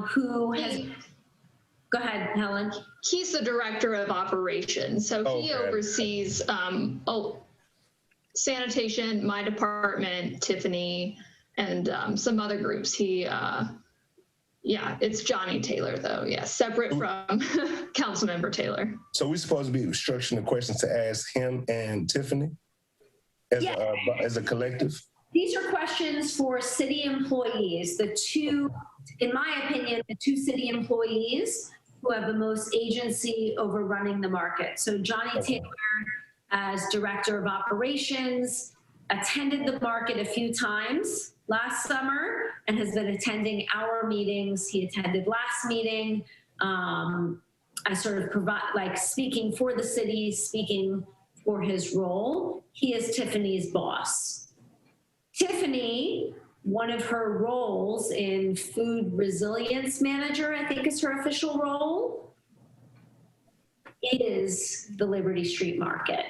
who has, go ahead, Helen. He's the director of operations. So he oversees sanitation, my department, Tiffany, and some other groups. Yeah, it's Johnny Taylor, though. Yeah, separate from Councilmember Taylor. So we're supposed to be structuring the questions to ask him and Tiffany as a collective? These are questions for city employees. The two, in my opinion, the two city employees who have the most agency over running the market. So Johnny Taylor, as director of operations, attended the market a few times last summer and has been attending our meetings. He attended last meeting. I sort of provide, like, speaking for the city, speaking for his role. He is Tiffany's boss. Tiffany, one of her roles in food resilience manager, I think is her official role, is the Liberty Street Market.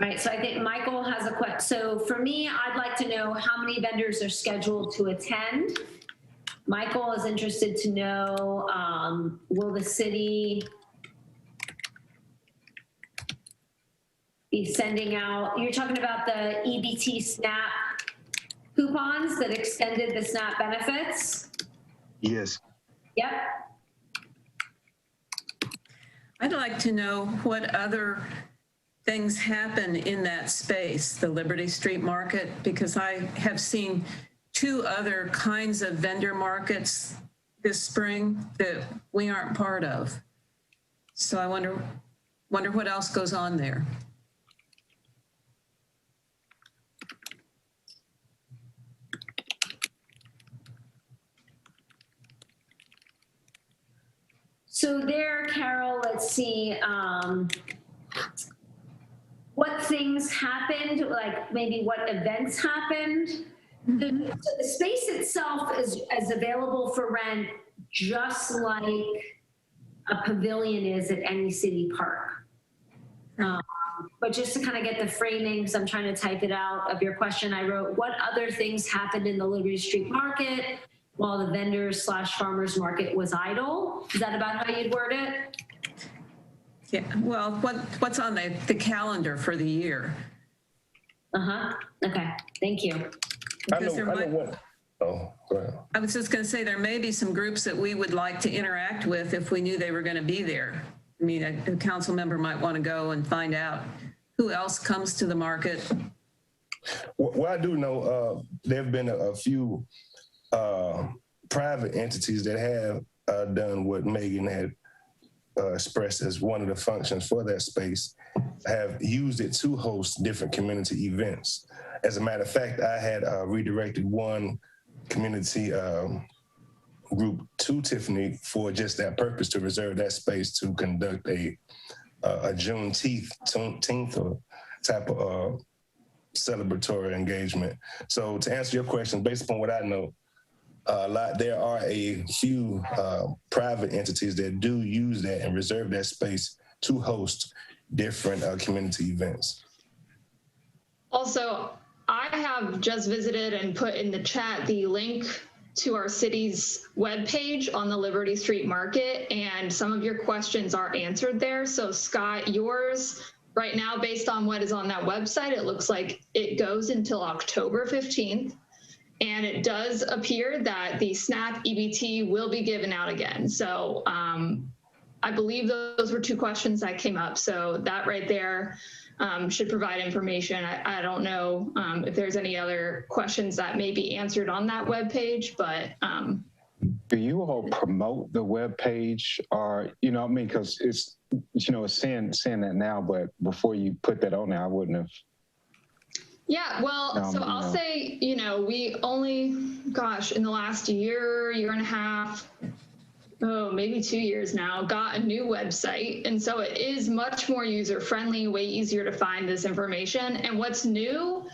Right, so I think Michael has a question. So for me, I'd like to know how many vendors are scheduled to attend. Michael is interested to know, will the city be sending out, you're talking about the EBT SNAP coupons that extended the SNAP benefits? Yes. Yep. I'd like to know what other things happen in that space, the Liberty Street Market, because I have seen two other kinds of vendor markets this spring that we aren't part of. So I wonder what else goes on there. So there, Carol, let's see, what things happened, like maybe what events happened. So the space itself is available for rent just like a pavilion is at any city park. But just to kind of get the framing, because I'm trying to type it out, of your question, I wrote, what other things happened in the Liberty Street Market while the vendors/farmers market was idle? Is that about how you'd word it? Yeah, well, what's on the calendar for the year? Okay, thank you. I know what. Oh, go ahead. I was just going to say there may be some groups that we would like to interact with if we knew they were going to be there. I mean, a council member might want to go and find out who else comes to the market. Well, I do know there have been a few private entities that have done what Megan had expressed as one of the functions for that space, have used it to host different community events. As a matter of fact, I had redirected one community group to Tiffany for just that purpose, to reserve that space to conduct a Juneteenth type of celebratory engagement. So to answer your question, based upon what I know, there are a few private entities that do use that and reserve that space to host different community events. Also, I have just visited and put in the chat the link to our city's webpage on the Liberty Street Market, and some of your questions are answered there. So Scott, yours right now, based on what is on that website, it looks like it goes until October 15th. And it does appear that the SNAP EBT will be given out again. So I believe those were two questions that came up. So that right there should provide information. I don't know if there's any other questions that may be answered on that webpage, but. Do you all promote the webpage, or, you know, I mean, because it's, you know, it's saying that now, but before you put that on there, I wouldn't have. Yeah, well, so I'll say, you know, we only, gosh, in the last year and a half, maybe 2 years now, got a new website. And so it is much more user-friendly, way easier to find this information. And what's new,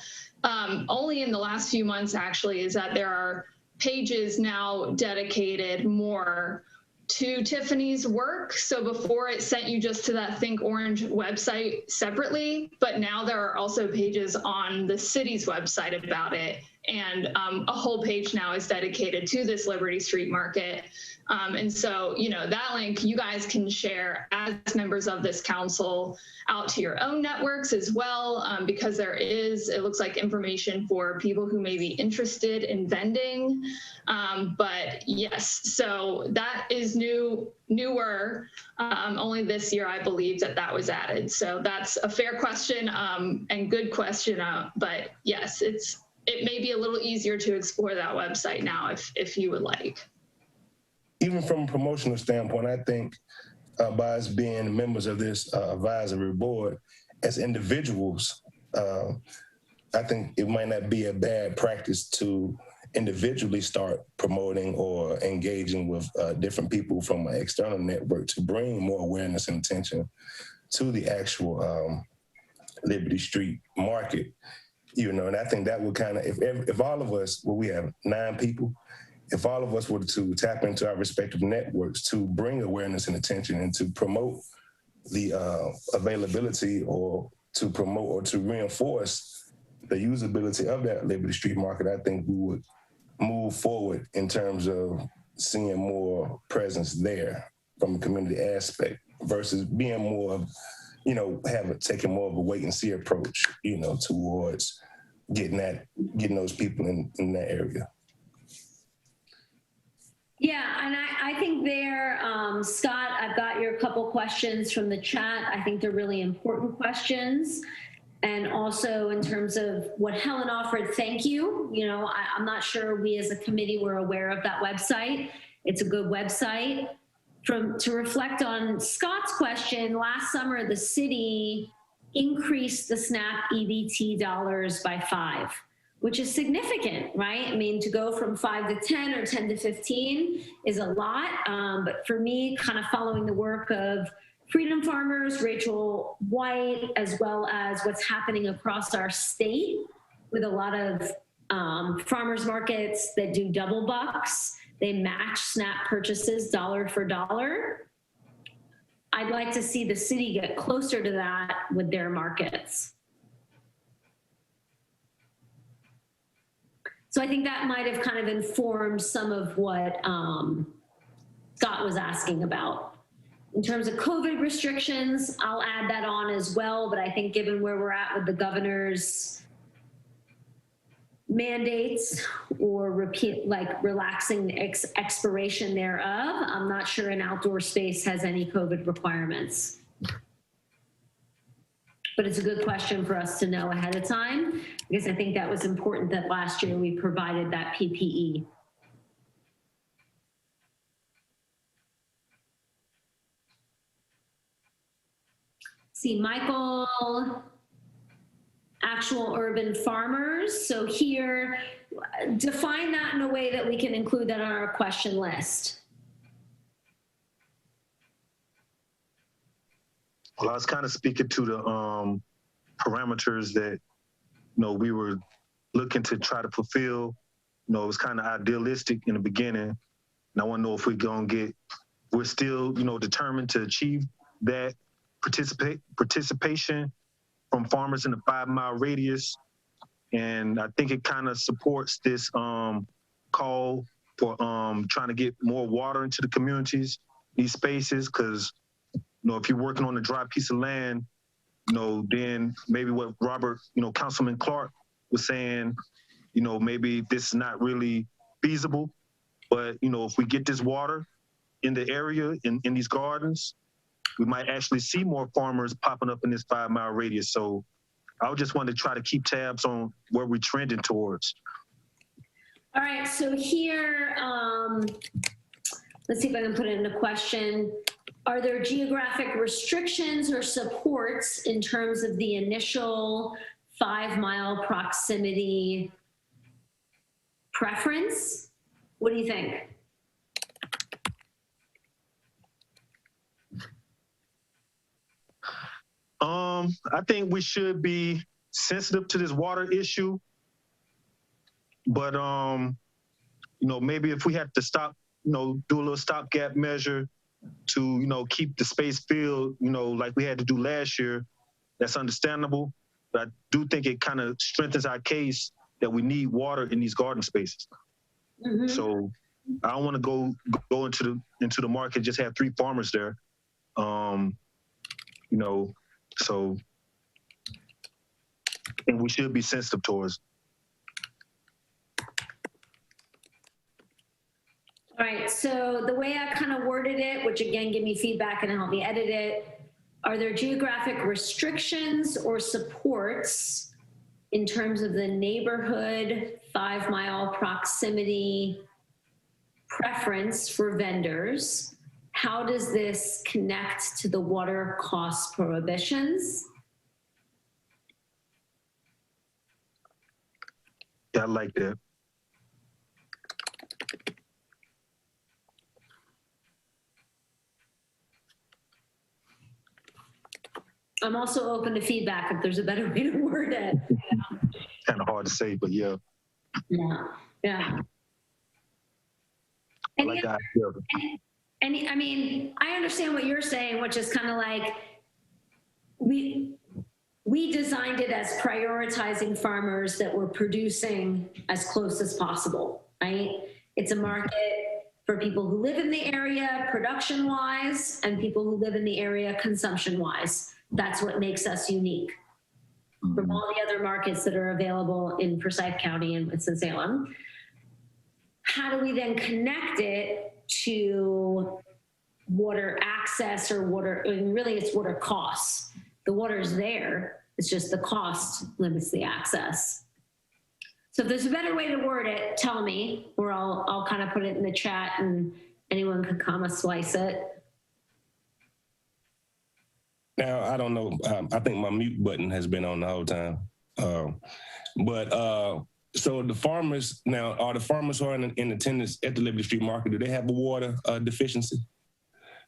only in the last few months actually, is that there are pages now dedicated more to Tiffany's work. So before it sent you just to that Think Orange website separately, but now there are also pages on the city's website about it. And a whole page now is dedicated to this Liberty Street Market. And so, you know, that link you guys can share as members of this council out to your own networks as well, because there is, it looks like, information for people who may be interested in vending. But yes, so that is newer. Only this year, I believe that was added. So that's a fair question and good question. But yes, it may be a little easier to explore that website now if you would like. Even from a promotional standpoint, I think by us being members of this advisory board, as individuals, I think it might not be a bad practice to individually start promoting or engaging with different people from an external network to bring more awareness and attention to the actual Liberty Street Market. You know, and I think that would kind of, if all of us, well, we have 9 people, if all of us were to tap into our respective networks to bring awareness and attention and to promote the availability, or to promote or to reinforce the usability of that Liberty Street Market, I think we would move forward in terms of seeing more presence there from a community aspect versus being more, you know, taking more of a wait and see approach, you know, towards getting those people in that area. Yeah, and I think there, Scott, I've got your couple questions from the chat. I think they're really important questions. And also in terms of what Helen offered, thank you. You know, I'm not sure we as a committee were aware of that website. It's a good website. To reflect on Scott's question, last summer the city increased the SNAP EBT dollars by 5. Which is significant, right? I mean, to go from 5 to 10 or 10 to 15 is a lot. But for me, kind of following the work of Freedom Farmers, Rachel White, as well as what's happening across our state with a lot of farmers markets that do double bucks. They match SNAP purchases dollar for dollar. I'd like to see the city get closer to that with their markets. So I think that might have kind of informed some of what Scott was asking about. In terms of COVID restrictions, I'll add that on as well, but I think given where we're at with the governor's mandates or relaxing expiration thereof, I'm not sure an outdoor space has any COVID requirements. But it's a good question for us to know ahead of time, because I think that was important that last year we provided that PPE. See, Michael, actual urban farmers. So here, define that in a way that we can include that on our question list. Well, I was kind of speaking to the parameters that, you know, we were looking to try to fulfill. You know, it was kind of idealistic in the beginning. And I want to know if we're still, you know, determined to achieve that participation from farmers in the 5-mile radius. And I think it kind of supports this call for trying to get more water into the communities, these spaces, because, you know, if you're working on a dry piece of land, then maybe what Robert, Councilman Clark was saying, maybe this is not really feasible, but, if we get this water in the area, in these gardens, we might actually see more farmers popping up in this 5-mile radius. So I just want to try to keep tabs on where we're trending towards. All right, so here, let's see if I can put it into question. Are there geographic restrictions or supports in terms of the initial 5-mile proximity preference? What do you think? I think we should be sensitive to this water issue, but maybe if we had to stop, do a little stopgap measure to, keep the space filled, like we had to do last year, that's understandable. But I do think it kind of strengthens our case that we need water in these garden spaces. Mm-hmm. So I don't want to go into the market, just have 3 farmers there. So I think we should be sensitive towards. All right, so the way I kind of worded it, which again, give me feedback and help me edit it, are there geographic restrictions or supports in terms of the neighborhood 5-mile proximity preference for vendors? How does this connect to the water cost prohibitions? Yeah, I like that. I'm also open to feedback if there's a better way to word it. Kind of hard to say, but yeah. Yeah. I like that. And I mean, I understand what you're saying, which is kind of like, we designed it as prioritizing farmers that were producing as close as possible, right? It's a market for people who live in the area production-wise and people who live in the area consumption-wise. That's what makes us unique from all the other markets that are available in Forsyth County and Winston-Salem. How do we then connect it to water access or water, and really it's water costs. The water's there, it's just the cost limits the access. So if there's a better way to word it, tell me, or I'll kind of put it in the chat and anyone can comma slice it. Now, I don't know, I think my mute button has been on the whole time. So the farmers, now, are the farmers who are in attendance at the Liberty Street Market, do they have a water deficiency?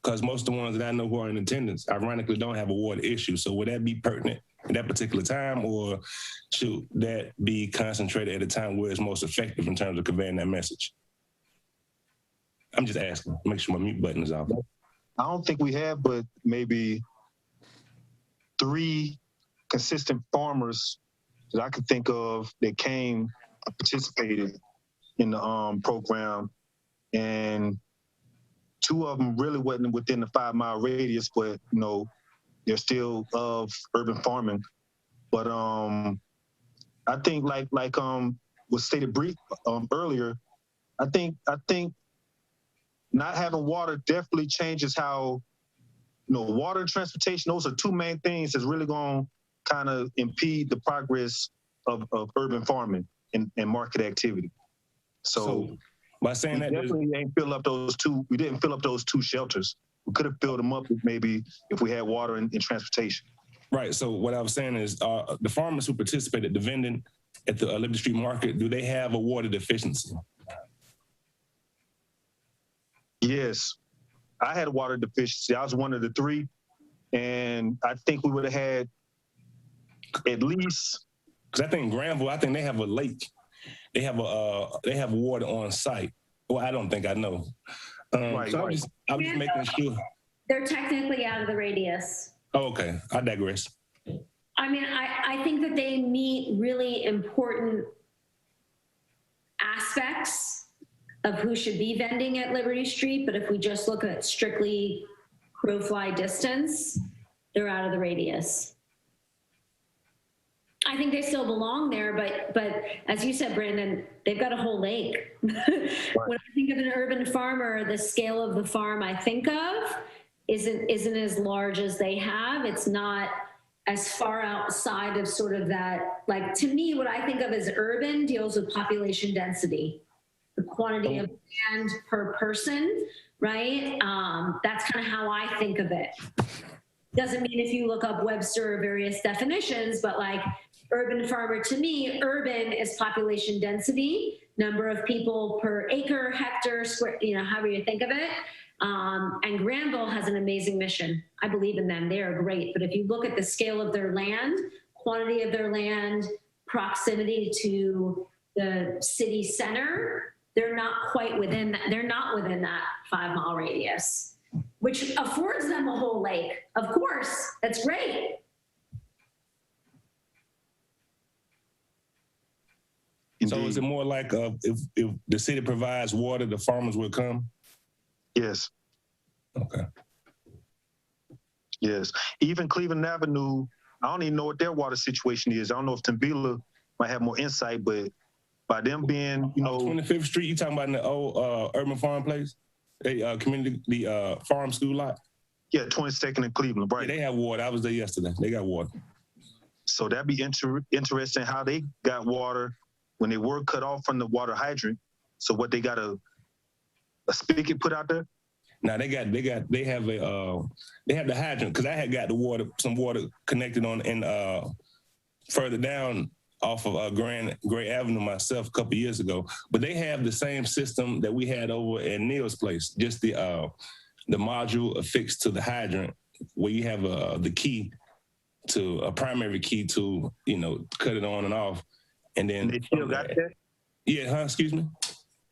Because most of the ones that I know who are in attendance, ironically, don't have a water issue. So would that be pertinent at that particular time, or should that be concentrated at a time where it's most effective in terms of conveying that message? I'm just asking, make sure my mute button is off. I don't think we have, but maybe 3 consistent farmers that I could think of that participated in the program, and 2 of them really wasn't within the 5-mile radius, but they're still of urban farming. But I think like was stated brief earlier, I think not having water definitely changes how water and transportation. Those are 2 main things that's really going to kind of impede the progress of urban farming and market activity. So by saying that, definitely ain't fill up those 2. We didn't fill up those 2 shelters. We could have filled them up maybe if we had water and transportation. Right. So what I was saying is, the farmers who participate at the vending at the Liberty Street Market, do they have a water deficiency? Yes, I had a water deficiency. I was one of the 3, and I think we would have had at least. Because I think Granville, I think they have a lake. They have water on site. Well, I don't think I know. I'm just making sure. They're technically out of the radius. Oh, okay. I digress. I mean, I think that they meet really important aspects of who should be vending at Liberty Street, but if we just look at strictly crow fly distance, they're out of the radius. I think they still belong there, but as you said, Brandon, they've got a whole lake. When I think of an urban farmer, the scale of the farm I think of isn't as large as they have. It's not as far outside of sort of that, like, to me, what I think of as urban deals with population density, the quantity of land per person, right? That's kind of how I think of it. Doesn't mean if you look up Webster or various definitions, but like urban farmer, to me, urban is population density, number of people per acre, hectare, square, however you think of it. And Granville has an amazing mission. I believe in them. They are great. But if you look at the scale of their land, quantity of their land, proximity to the city center, they're not quite within that. They're not within that 5-mile radius, which affords them a whole lake. Of course, that's great. So is it more like if the city provides water, the farmers will come? Yes. Okay. Yes. Even Cleveland Avenue, I don't even know what their water situation is. I don't know if Tambila might have more insight, but by them being, 25th Street, you talking about in the old urban farm place? The farm school lot? Yeah, 22nd in Cleveland, right? Yeah, they have water. I was there yesterday. They got water. So that'd be interesting how they got water when they were cut off from the water hydrant. So what, they got a spigot put out there? Now they have the hydrant, because I had got some water connected on and further down off of Gray Avenue myself a couple years ago. But they have the same system that we had over at Neil's place, just the module affixed to the hydrant, where you have the key to a primary key to cut it on and off, and then they still got that. Yeah, excuse me.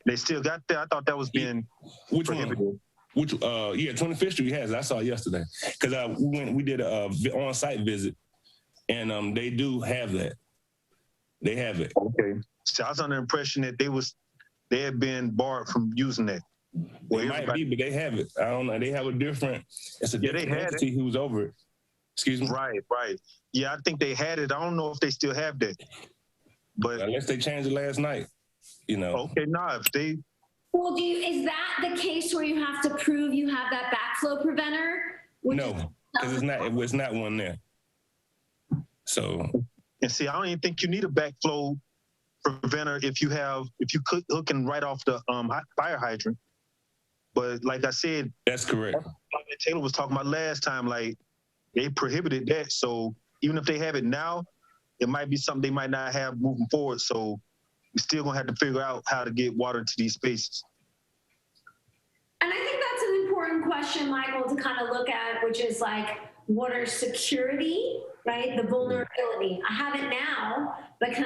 They still got that. I thought that was being which prohibited. one? Which 25th Street has it. I saw it yesterday because we did a on-site visit, and they do have that. They have it. Okay. So I was under the impression that they had been barred from using that. Well, it might be, but they have it. I don't know. They have a different. It's a different entity who's over it. Excuse me. Right. Yeah, I think they had it. I don't know if they still have that. But unless they changed it last night, Okay, if they. Well, is that the case where you have to prove you have that backflow preventer? No, because it's not one there. So. And see, I don't even think you need a backflow preventer if you hooking right off the fire hydrant. But like I said, that's correct. Taylor was talking about last time, like they prohibited that. So even if they have it now, it might be something they might not have moving forward. So we're still gonna have to figure out how to get water into these spaces. And I think that's an important question, Michael, to kind of look at, which is like water security, right? The vulnerability. I have it now, but can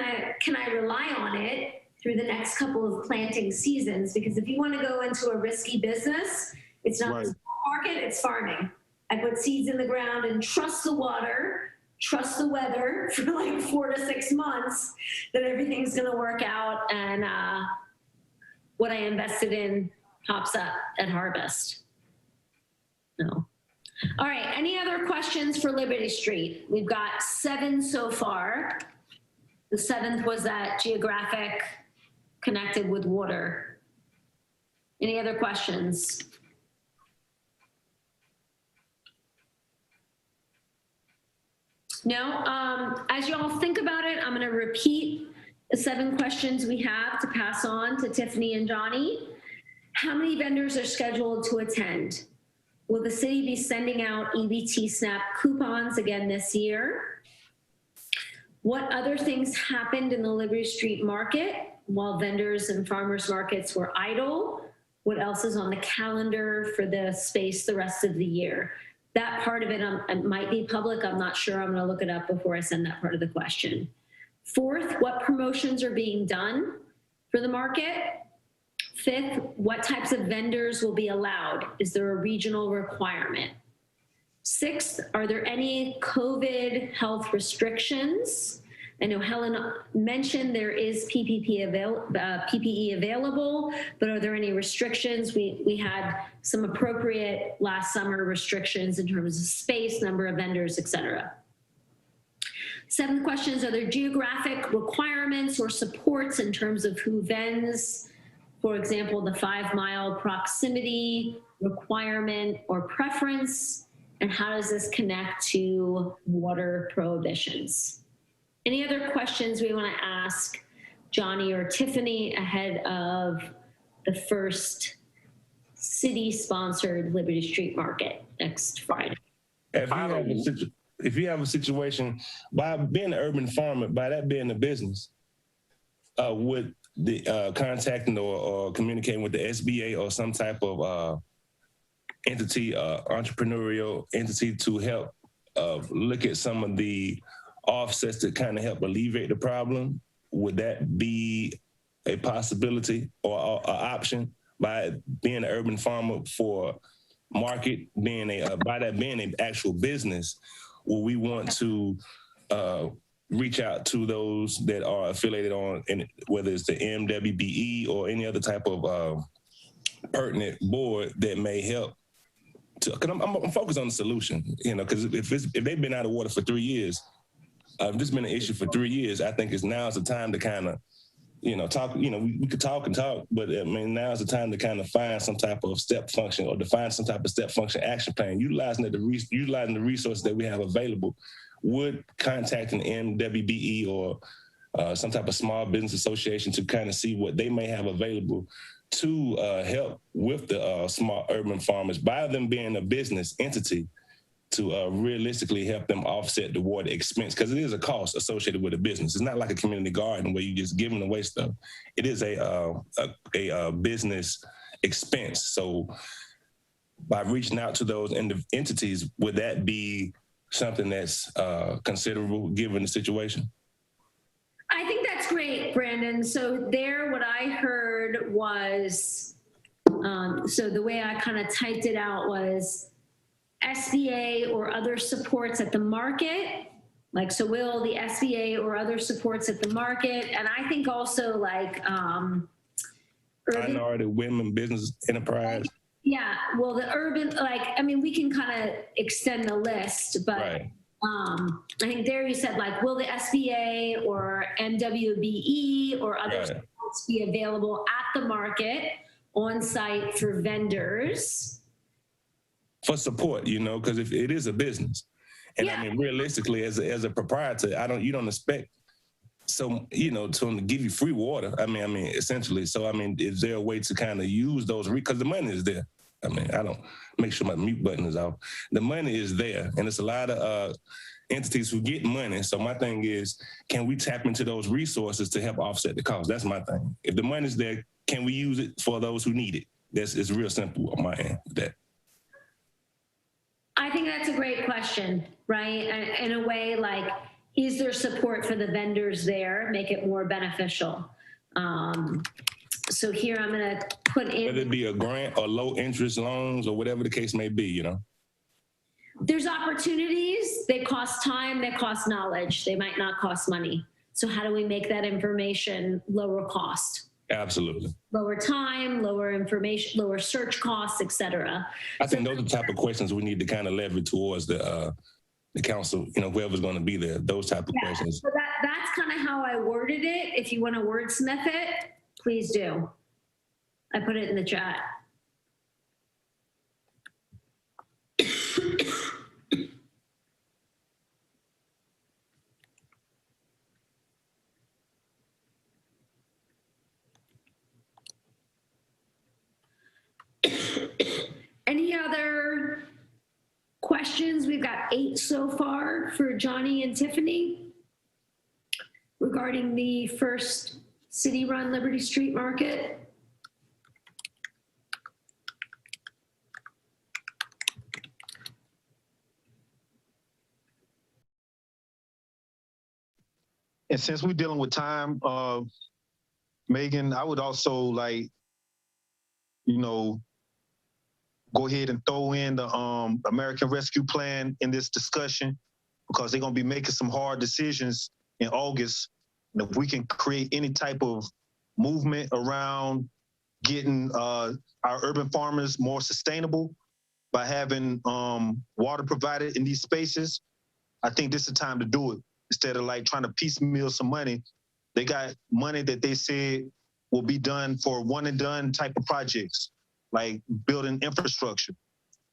I rely on it through the next couple of planting seasons? Because if you want to go into a risky business, it's not the market, it's farming. I put seeds in the ground and trust the water, trust the weather for like 4 to 6 months that everything's going to work out, and what I invested in pops up at harvest. No. All right, any other questions for Liberty Street? We've got 7 so far. The 7th was that geographic connected with water. Any other questions? No? As you all think about it, I'm gonna repeat the 7 questions we have to pass on to Tiffany and Johnny. How many vendors are scheduled to attend? Will the city be sending out EBT SNAP coupons again this year? What other things happened in the Liberty Street market while vendors and farmers markets were idle? What else is on the calendar for the space the rest of the year? That part of it might be public. I'm not sure. I'm gonna look it up before I send that part of the question. 4th, what promotions are being done for the market? 5th, what types of vendors will be allowed? Is there a regional requirement? 6th, are there any COVID health restrictions? I know Helen mentioned there is PPE available, but are there any restrictions? We had some appropriate last summer restrictions in terms of space, number of vendors, et cetera. Seventh question is, are there geographic requirements or supports in terms of who vends? For example, the 5-mile proximity requirement or preference, and how does this connect to water prohibitions? Any other questions we want to ask Johnny or Tiffany ahead of the first city-sponsored Liberty Street Market next Friday? If you have a situation, by being an urban farmer, by that being a business, would the contacting or communicating with the SBA or some type of entity, entrepreneurial entity, to help look at some of the offsets to kind of help alleviate the problem, would that be a possibility or an option by being an urban farmer for market, being by that being an actual business? Will we want to reach out to those that are affiliated on, whether it's the MWBE or any other type of pertinent board that may help? Because I'm focused on the solution, because if they've been out of water for 3 years, if this has been an issue for 3 years, I think now's the time to kind of, talk. We could talk and talk, but I mean, now's the time to kind of find some type of step function or define some type of step function action plan, utilizing the resources that we have available. Would contacting MWBE or some type of small business association to kind of see what they may have available to help with the small urban farmers, by them being a business entity, to realistically help them offset the water expense, because it is a cost associated with a business. It's not like a community garden where you're just giving away stuff. It is a business expense. So by reaching out to those entities, would that be something that's considerable given the situation? I think that's great, Brandon. So there, what I heard was, so the way I kind of typed it out was SBA or other supports at the market. Like, so will the SBA or other supports at the market? And I think also like minority women business enterprise. Yeah, well, the urban, we can kind of extend the list, but right. I think there you said, like, will the SBA or MWBE or other supports be available at the market on site for vendors? For support, because if it is a business, and I mean, realistically, as a proprietor, you don't expect to give you free water. I mean, essentially. So, I mean, is there a way to kind of use those, because the money is there. I mean, I don't make sure my mute button is off. The money is there, and it's a lot of entities who get money. So my thing is, can we tap into those resources to help offset the cost? That's my thing. If the money's there, can we use it for those who need it? It's real simple on my end with that. I think that's a great question, right? In a way, like, is there support for the vendors there? Make it more beneficial. So here I'm going to put in. Whether it be a grant or low interest loans or whatever the case may be, There's opportunities. They cost time. They cost knowledge. They might not cost money. So how do we make that information lower cost? Absolutely. Lower time, lower information, lower search costs, et cetera. I think those are the type of questions we need to kind of leverage towards the council, whoever's going to be there, those type of questions. So that's kind of how I worded it. If you want to wordsmith it, please do. I put it in the chat. Any other questions? We've got 8 so far for Johnny and Tiffany regarding the first city-run Liberty Street Market. And since we're dealing with time, Megan, I would also go ahead and throw in the American Rescue Plan in this discussion, because they're going to be making some hard decisions in August. And if we can create any type of movement around getting our urban farmers more sustainable by having water provided in these spaces, I think this is the time to do it. instead of like trying to piecemeal some money. They got money that they said will be done for one and done type of projects, like building infrastructure.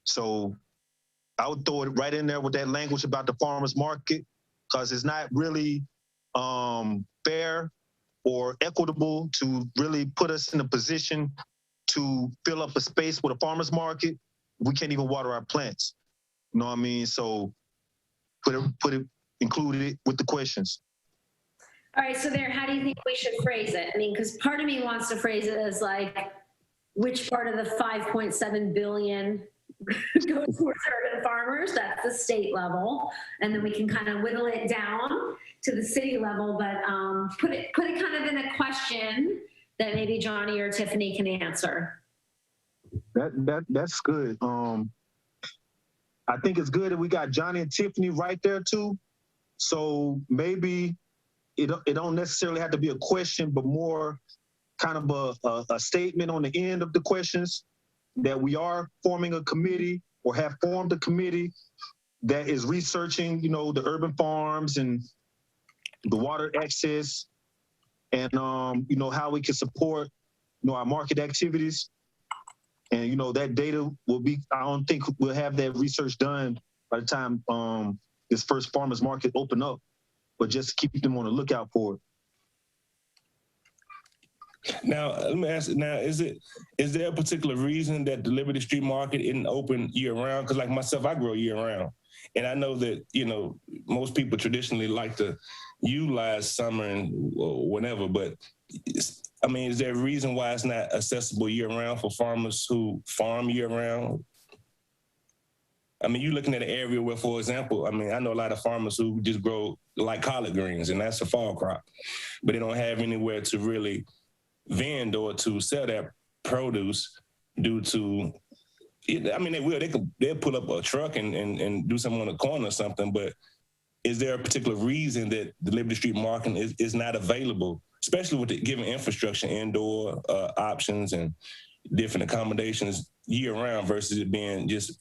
So I would throw it right in there with that language about the farmers market, because it's not really fair or equitable to really put us in a position to fill up a space with a farmer's market. We can't even water our plants. You know what I mean? So include it with the questions. All right, so there, how do you think we should phrase it? I mean, because part of me wants to phrase it as like, which part of the 5.7 billion goes towards urban farmers? That's the state level. And then we can kind of whittle it down to the city level, but put it kind of in a question that maybe Johnny or Tiffany can answer. That's good. I think it's good that we got Johnny and Tiffany right there too. So maybe it don't necessarily have to be a question, but more kind of a statement on the end of the questions, that we are forming a committee or have formed a committee that is researching, the urban farms and the water access and, how we can support, our market activities. And, that data will be, I don't think we'll have that research done by the time this first farmers market open up, but just keep them on the lookout for it. Now, let me ask, is there a particular reason that the Liberty Street Market isn't open year round? Because like myself, I grow year round. And I know that, most people traditionally like to utilize summer and whatever, but is there a reason why it's not accessible year round for farmers who farm year round? You're looking at an area where, for example, I know a lot of farmers who just grow like collard greens, and that's a fall crop, but they don't have anywhere to really vend or to sell that produce due to, they'll pull up a truck and do something on the corner or something, but is there a particular reason that the Liberty Street Market is not available, especially with the given infrastructure, indoor options and different accommodations year round versus it being just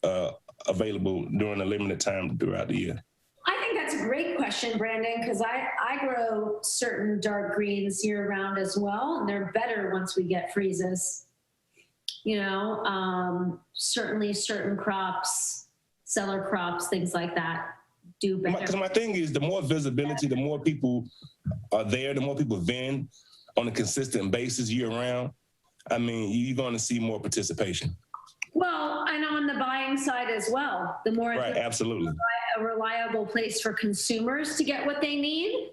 available during a limited time throughout the year? I think that's a great question, Brandon, because I grow certain dark greens year round as well, and they're better once we get freezes. Certainly certain crops, cellar crops, things like that do better. Because my thing is, the more visibility, the more people are there, the more people vend on a consistent basis year round, you're going to see more participation. Well, and on the buying side as well, the more right, absolutely, a reliable place for consumers to get what they need,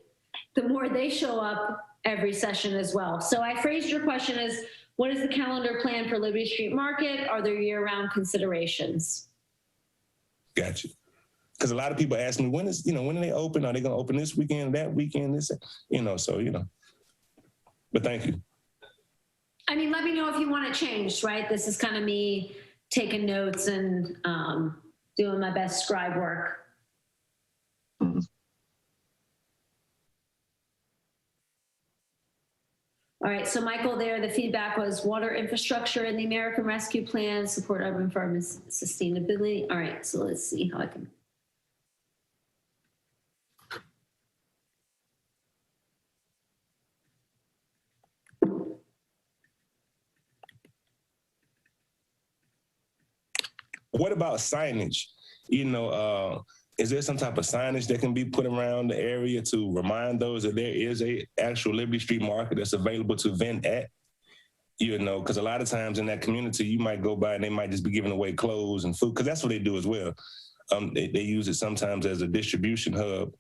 the more they show up every session as well. So I phrased your question as, what is the calendar plan for Liberty Street Market? Are there year-round considerations? Gotcha. Because a lot of people ask me, when are they open? Are they going to open this weekend, that weekend, But thank you. Let me know if you want it changed, right? This is kind of me taking notes and doing my best scribe work. Mm-hmm. All right, so Michael, there, the feedback was water infrastructure in the American Rescue Plan, support urban farm sustainability. All right, so let's see how I can. What about signage? Is there some type of signage that can be put around the area to remind those that there is a actual Liberty Street Market that's available to vend at? Because a lot of times in that community, you might go by and they might just be giving away clothes and food, because that's what they do as well. They use it sometimes as a distribution hub.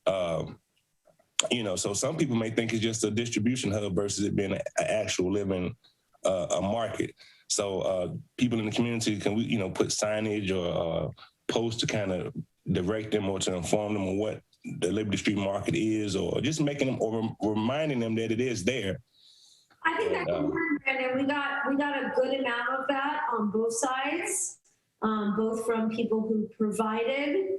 So some people may think it's just a distribution hub versus it being an actual living a market. So people in the community can, put signage or posts to kind of direct them or to inform them on what the Liberty Street Market is, or just making them or reminding them that it is there. I think that's important, Brandon. We got a good amount of that on both sides, both from people who provided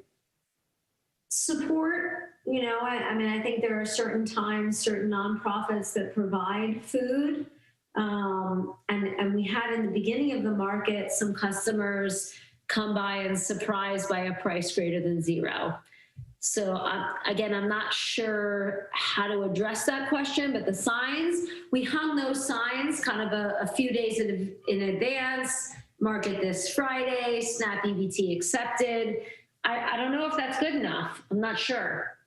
support. I think there are certain times, certain nonprofits that provide food. And we had in the beginning of the market some customers come by and surprised by a price greater than zero. So again, I'm not sure how to address that question, but the signs, we hung those signs kind of a few days in advance, market this Friday, SNAP EBT accepted. I don't know if that's good enough. I'm not sure.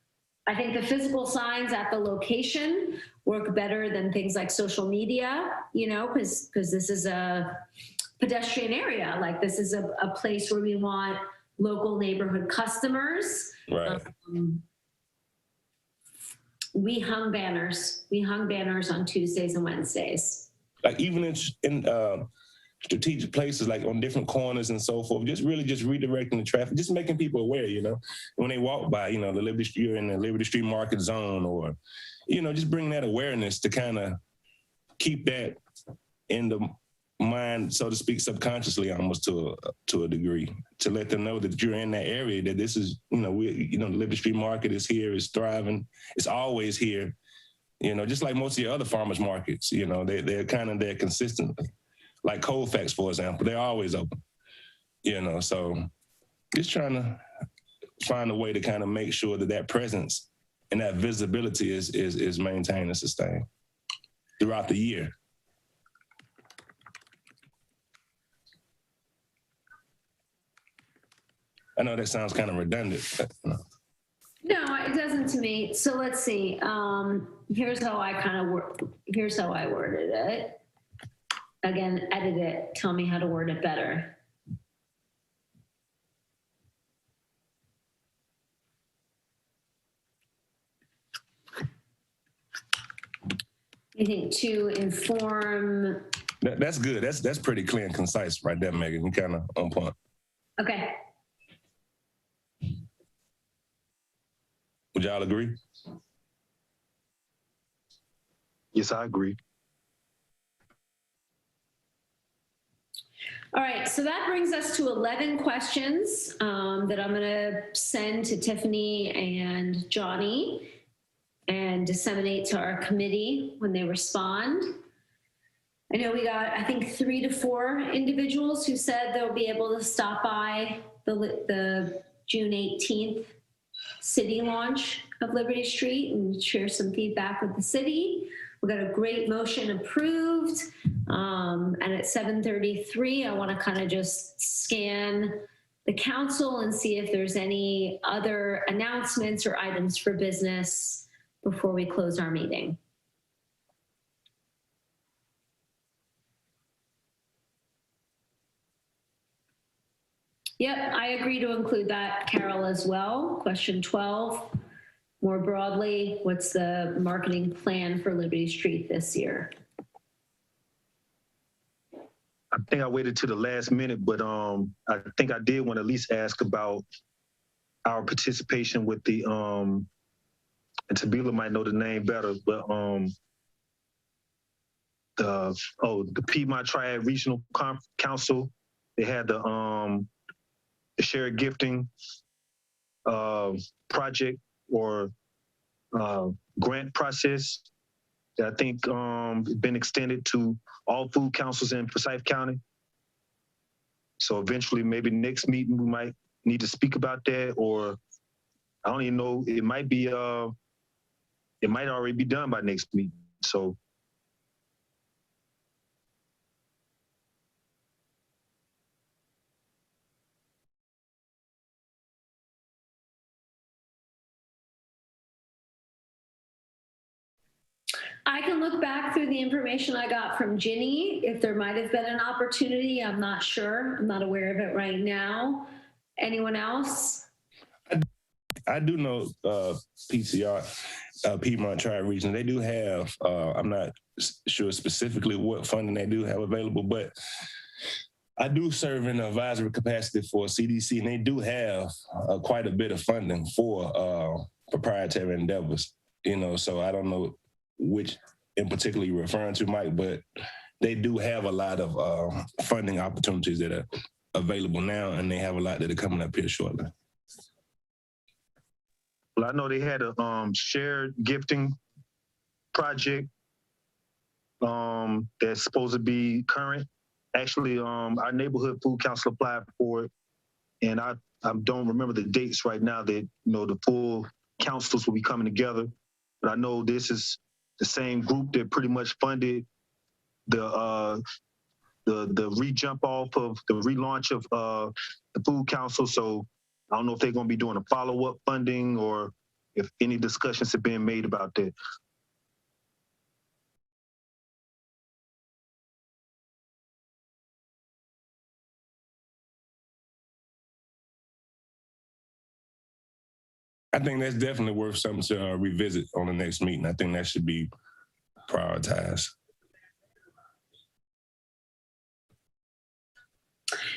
I think the physical signs at the location work better than things like social media, you know, because this is a pedestrian area. Like this is a place where we want local neighborhood customers. Right. We hung banners. We hung banners on Tuesdays and Wednesdays. Like even in strategic places, like on different corners and so forth, just redirecting the traffic, just making people aware, you know, when they walk by, you know, you're in the Liberty Street Market zone, or, you know, just bring that awareness to kind of keep that in the mind, so to speak, subconsciously almost to a degree, to let them know that you're in that area, that this is, you know, the Liberty Street Market is here, is thriving, it's always here, you know, just like most of your other farmers markets, you know, they're kind of there consistently. Like Colfax, for example, they're always open, you know, so just trying to find a way to kind of make sure that presence and that visibility is maintained and sustained throughout the year. I know that sounds kind of redundant, but, you know. No, it doesn't to me. So let's see. Here's how I worded it. Again, edit it. Tell me how to word it better. You think to inform? That's good. That's pretty clear and concise right there, Megan. You kind of on point. Okay. Would y'all agree? Yes, I agree. All right, so that brings us to 11 questions that I'm gonna send to Tiffany and Johnny and disseminate to our committee when they respond. I know we got, I think, 3 to 4 individuals who said they'll be able to stop by the June 18th city launch of Liberty Street and share some feedback with the city. We got a great motion approved. And at 7:33, I want to kind of just scan the council and see if there's any other announcements or items for business before we close our meeting. Yep, I agree to include that, Carol, as well. Question 12, more broadly, what's the marketing plan for Liberty Street this year? I think I waited to the last minute, but I think I did want to at least ask about our participation with the, and Tabila might know the name better, but the Piedmont Triad Regional Council, they had the shared gifting project or grant process that I think been extended to all food councils in Forsyth County. So eventually, maybe next meeting, we might need to speak about that, or I don't even know, it might be, it might already be done by next meeting. So. I can look back through the information I got from Ginny. If there might have been an opportunity, I'm not sure. I'm not aware of it right now. Anyone else? I do know PCR, Piedmont Triad Region. They do have, I'm not sure specifically what funding they do have available, but I do serve in an advisory capacity for CDC, and they do have quite a bit of funding for proprietary endeavors, you know, so I don't know which in particular you're referring to, Mike, but they do have a lot of funding opportunities that are available now, and they have a lot that are coming up here shortly. Well, I know they had a shared gifting project that's supposed to be current. Actually, our neighborhood food council applied for it, and I don't remember the dates right now that, the full councils will be coming together. But I know this is the same group that pretty much funded the re-jump off of the relaunch of the food council. So I don't know if they're going to be doing a follow-up funding or if any discussions have been made about that. I think that's definitely worth something to revisit on the next meeting. I think that should be prioritized.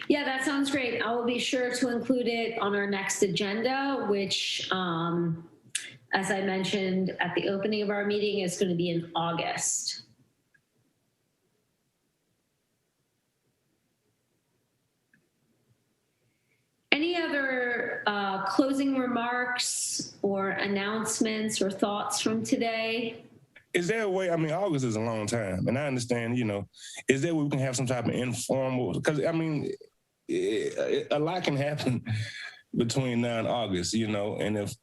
Yeah, that sounds great. I will be sure to include it on our next agenda, which, as I mentioned at the opening of our meeting, is going to be in August. Any other closing remarks or announcements or thoughts from today? Is there a way, August is a long time, and I understand, is there a way we can have some type of informal, because, a lot can happen between now and August, and if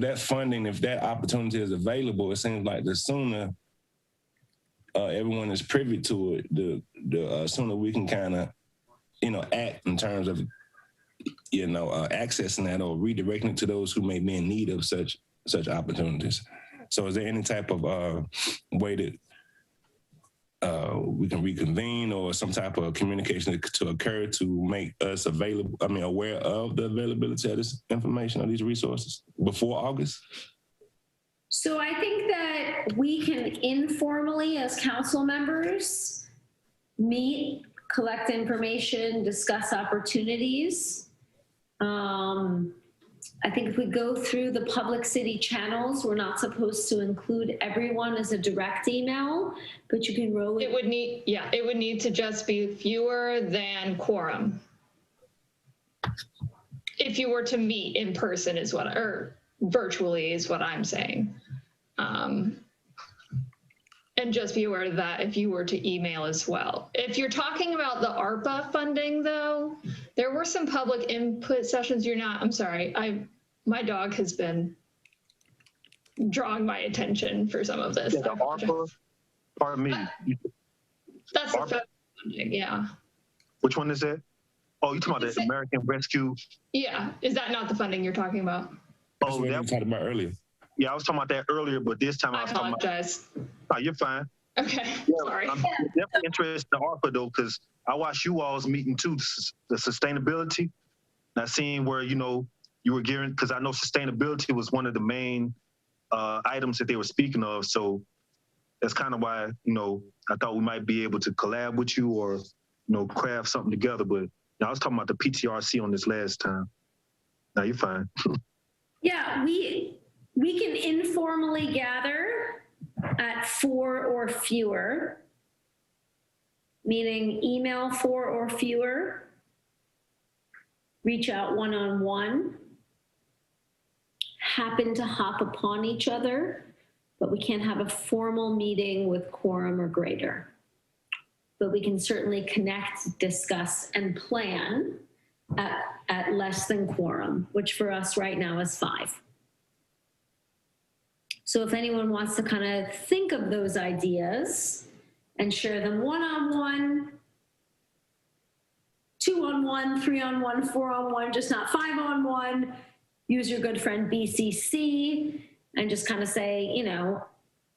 that funding, if that opportunity is available, it seems like the sooner everyone is privy to it, the sooner we can kind of, act in terms of, accessing that or redirecting it to those who may be in need of such opportunities. So is there any type of way that we can reconvene or some type of communication to occur to make us aware of the availability of this information or these resources before August? So I think that we can informally, as council members, meet, collect information, discuss opportunities. I think if we go through the public city channels, we're not supposed to include everyone as a direct email, but you can roll it. It would need to just be fewer than quorum. If you were to meet in person or virtually is what I'm saying. And just be aware of that if you were to email as well. If you're talking about the ARPA funding though, there were some public input sessions. I'm sorry, my dog has been drawing my attention for some of this. Yeah, ARPA, pardon me. That's the federal funding, yeah. Which one is that? Oh, you're talking about the American Rescue? Yeah, is that not the funding you're talking about? That's what you were talking about earlier. Yeah, I was talking about that earlier, but this time I was talking about. I apologize. Oh, you're fine. Okay, yeah, sorry. I'm definitely interested in ARPA though, because I watched you all's meeting too, the sustainability. And I seen where, you were gearing, because I know sustainability was one of the main items that they were speaking of. So that's kind of why, I thought we might be able to collab with you or, craft something together. But I was talking about the PTRC on this last time. No, you're fine. Yeah, we can informally gather at 4 or fewer, meaning email 4 or fewer, reach out one-on-one, happen to hop upon each other, but we can't have a formal meeting with quorum or greater. But we can certainly connect, discuss, and plan at less than quorum, which for us right now is 5. So if anyone wants to kind of think of those ideas and share them 1-on-1, 2-on-1, 3-on-1, 4-on-1, just not 5-on-1, use your good friend BCC and just kind of say,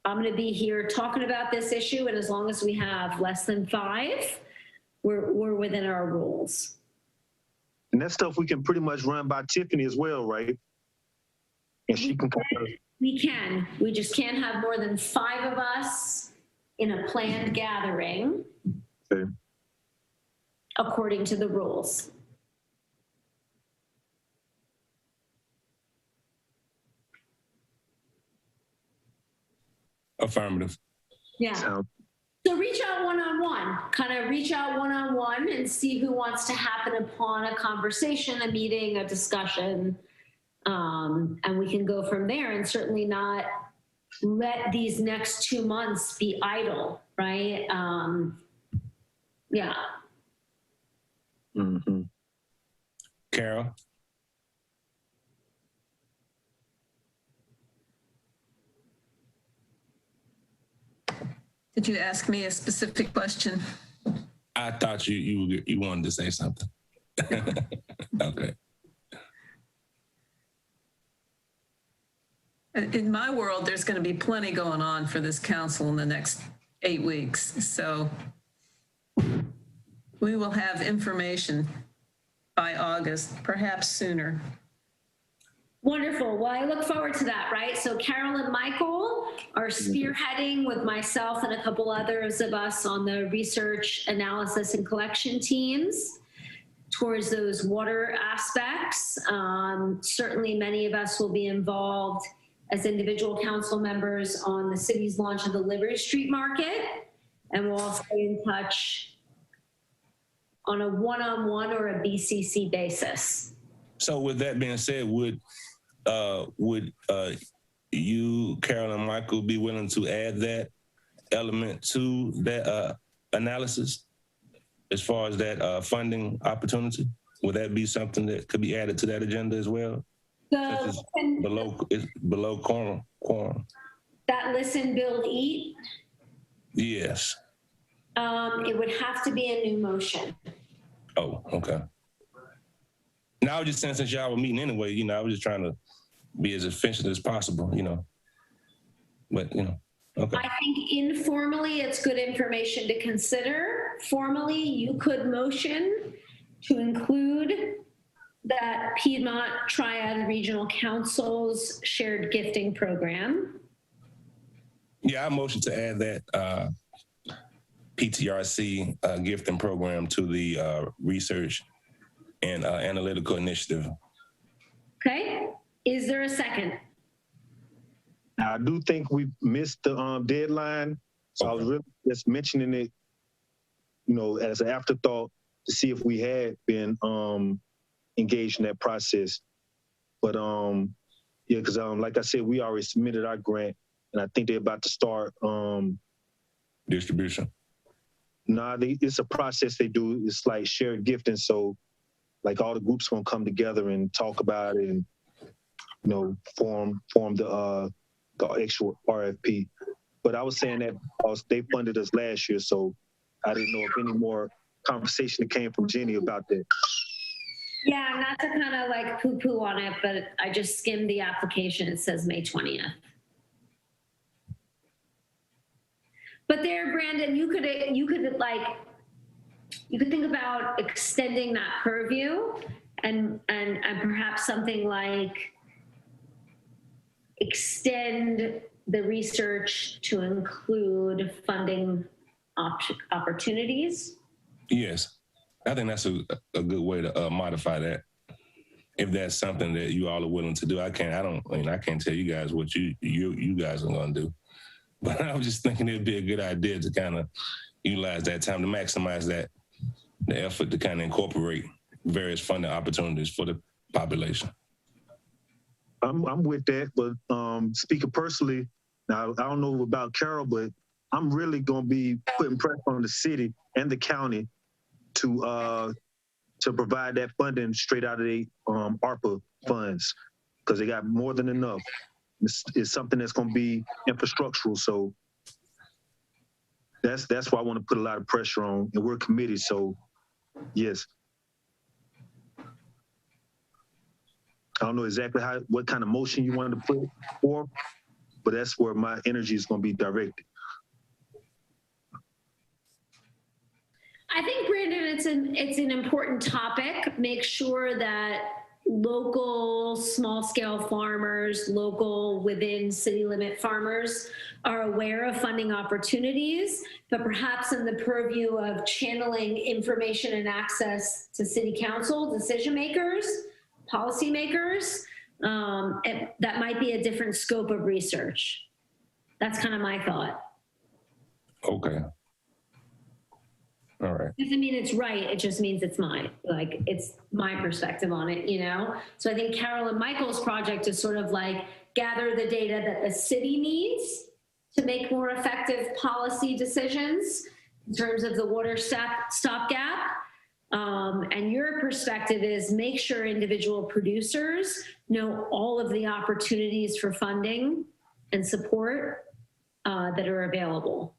I'm going to be here talking about this issue. And as long as we have less than 5, we're within our rules. And that stuff we can pretty much run by Tiffany as well, right? And she can kind of. We can. We just can't have more than 5 of us in a planned gathering, okay, according to the rules. Affirmative. Yeah. So reach out one-on-one, kind of reach out one-on-one and see who wants to happen upon a conversation, a meeting, a discussion. And we can go from there and certainly not let these next 2 months be idle, right? Yeah. Mm-hmm. Carol? Did you ask me a specific question? I thought you wanted to say something. Okay. In my world, there's going to be plenty going on for this council in the next 8 weeks. So we will have information by August, perhaps sooner. Wonderful. Well, I look forward to that, right? So Carol and Michael are spearheading with myself and a couple others of us on the research, analysis, and collection teams towards those water aspects. Certainly many of us will be involved as individual council members on the city's launch of the Liberty Street Market. And we'll all stay in touch on a one-on-one or a BCC basis. So with that being said, would you, Carol and Michael, be willing to add that element to that analysis as far as that funding opportunity? Would that be something that could be added to that agenda as well? Below quorum. That listen, build, eat? Yes. It would have to be a new motion. Oh, okay. Now I was just saying, since y'all were meeting anyway, I was just trying to be as efficient as possible, But, okay. I think informally, it's good information to consider. Formally, you could motion to include that Piedmont Triad Regional Council's shared gifting program. Yeah, I motion to add that PTRC gifting program to the research and analytical initiative. Okay, is there a second? I do think we missed the deadline, so I was really just mentioning it, as an afterthought to see if we had been engaged in that process. But yeah, because like I said, we already submitted our grant, and I think they're about to start distribution. Nah, it's a process they do. It's like shared gifting, so like all the groups gonna come together and talk about it, and form the actual RFP. But I was saying that they funded us last year, so I didn't know if any more conversation that came from Jenny about that. Yeah, not to kind of like poo-poo on it, but I just skimmed the application. It says May 20th. But there, Brandon, you could think about extending that purview and perhaps something like extend the research to include funding opportunities. Yes, I think that's a good way to modify that. If that's something that you all are willing to do, I can't tell you guys what you guys are going to do. But I was just thinking it'd be a good idea to kind of utilize that time to maximize the effort to kind of incorporate various funding opportunities for the population. I'm with that, but speaking personally, now I don't know about Carol, but I'm really going to be putting pressure on the city and the county to provide that funding straight out of the ARPA funds, because they got more than enough. It's something that's going to be infrastructural, so that's why I want to put a lot of pressure on, and we're committed. So yes, I don't know exactly what kind of motion you wanted to put for, but that's where my energy is going to be directed. I think, Brandon, it's an important topic. Make sure that local small-scale farmers, local within city limit farmers are aware of funding opportunities, but perhaps in the purview of channeling information and access to city council decision makers, policymakers, that might be a different scope of research. That's kind of my thought. Okay. All right. Doesn't mean it's right. It just means it's my perspective on it, So I think Carol and Michael's project is sort of like gather the data that the city needs to make more effective policy decisions in terms of the water stopgap. And your perspective is make sure individual producers know all of the opportunities for funding and support that are available.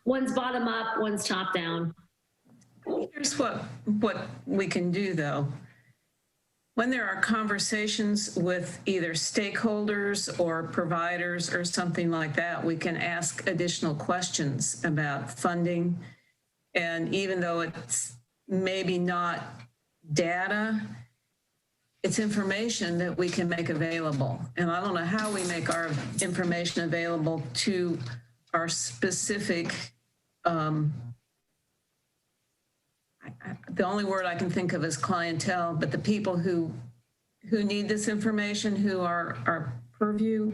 One's bottom up, one's top down. Here's what we can do, though. When there are conversations with either stakeholders or providers or something like that, we can ask additional questions about funding. And even though it's maybe not data, it's information that we can make available. And I don't know how we make our information available to our specific, the only word I can think of is clientele, but the people who need this information, who are our purview.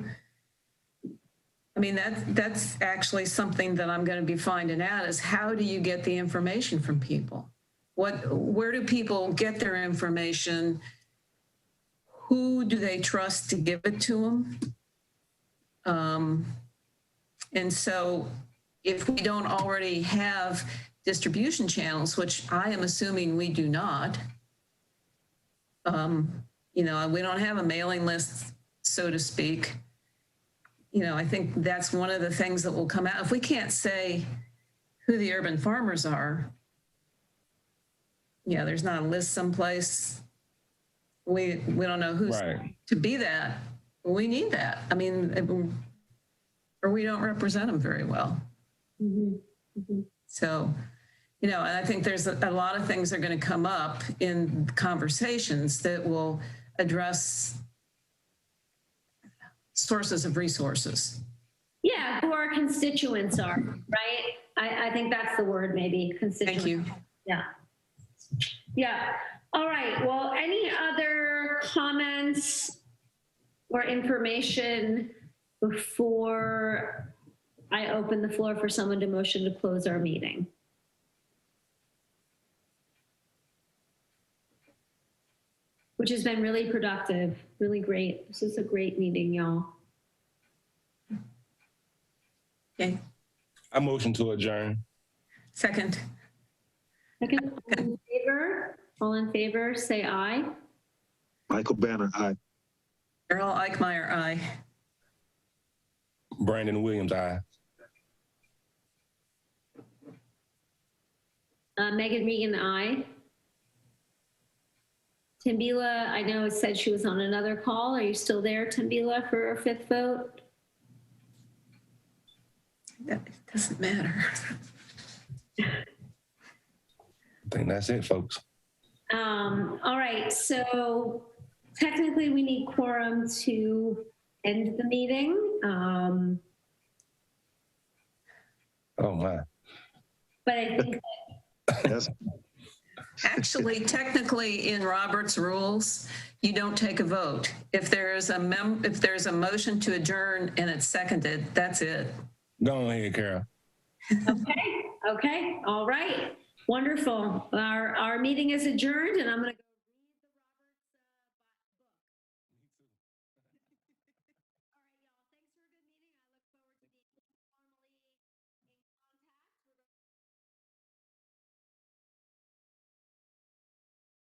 I mean, that's actually something that I'm going to be finding out is how do you get the information from people? Where do people get their information? Who do they trust to give it to them? And so if we don't already have distribution channels, which I am assuming we do not, we don't have a mailing list, so to speak. I think that's one of the things that will come out. If we can't say who the urban farmers are, there's not a list someplace. We don't know who's Right. to be that. We need that. I mean, or we don't represent them very well. Mm-hmm. Mm-hmm. So, and I think there's a lot of things that are going to come up in conversations that will address sources of resources. Yeah, who our constituents are, right? I think that's the word, maybe, constituents. Thank you. Yeah. Yeah. All right. Well, any other comments or information before I open the floor for someone to motion to close our meeting? Which has been really productive, really great. This is a great meeting, y'all. Okay. I motion to adjourn. Second. Second, all in favor, say aye. Michael Banner, aye. Earl Eichmeyer, aye. Brandon Williams, aye. Megan Regan, aye. Timbila, I know it said she was on another call. Are you still there, Timbila, for a fifth vote? That doesn't matter. I think that's it, folks. All right, so technically we need quorum to end the meeting. Oh, my. But I think Yes. Actually, technically, in Robert's rules, you don't take a vote. If there's a motion to adjourn and it's seconded, that's it. Go ahead, Carol. okay, all right, wonderful. Our meeting is adjourned, and I'm going to go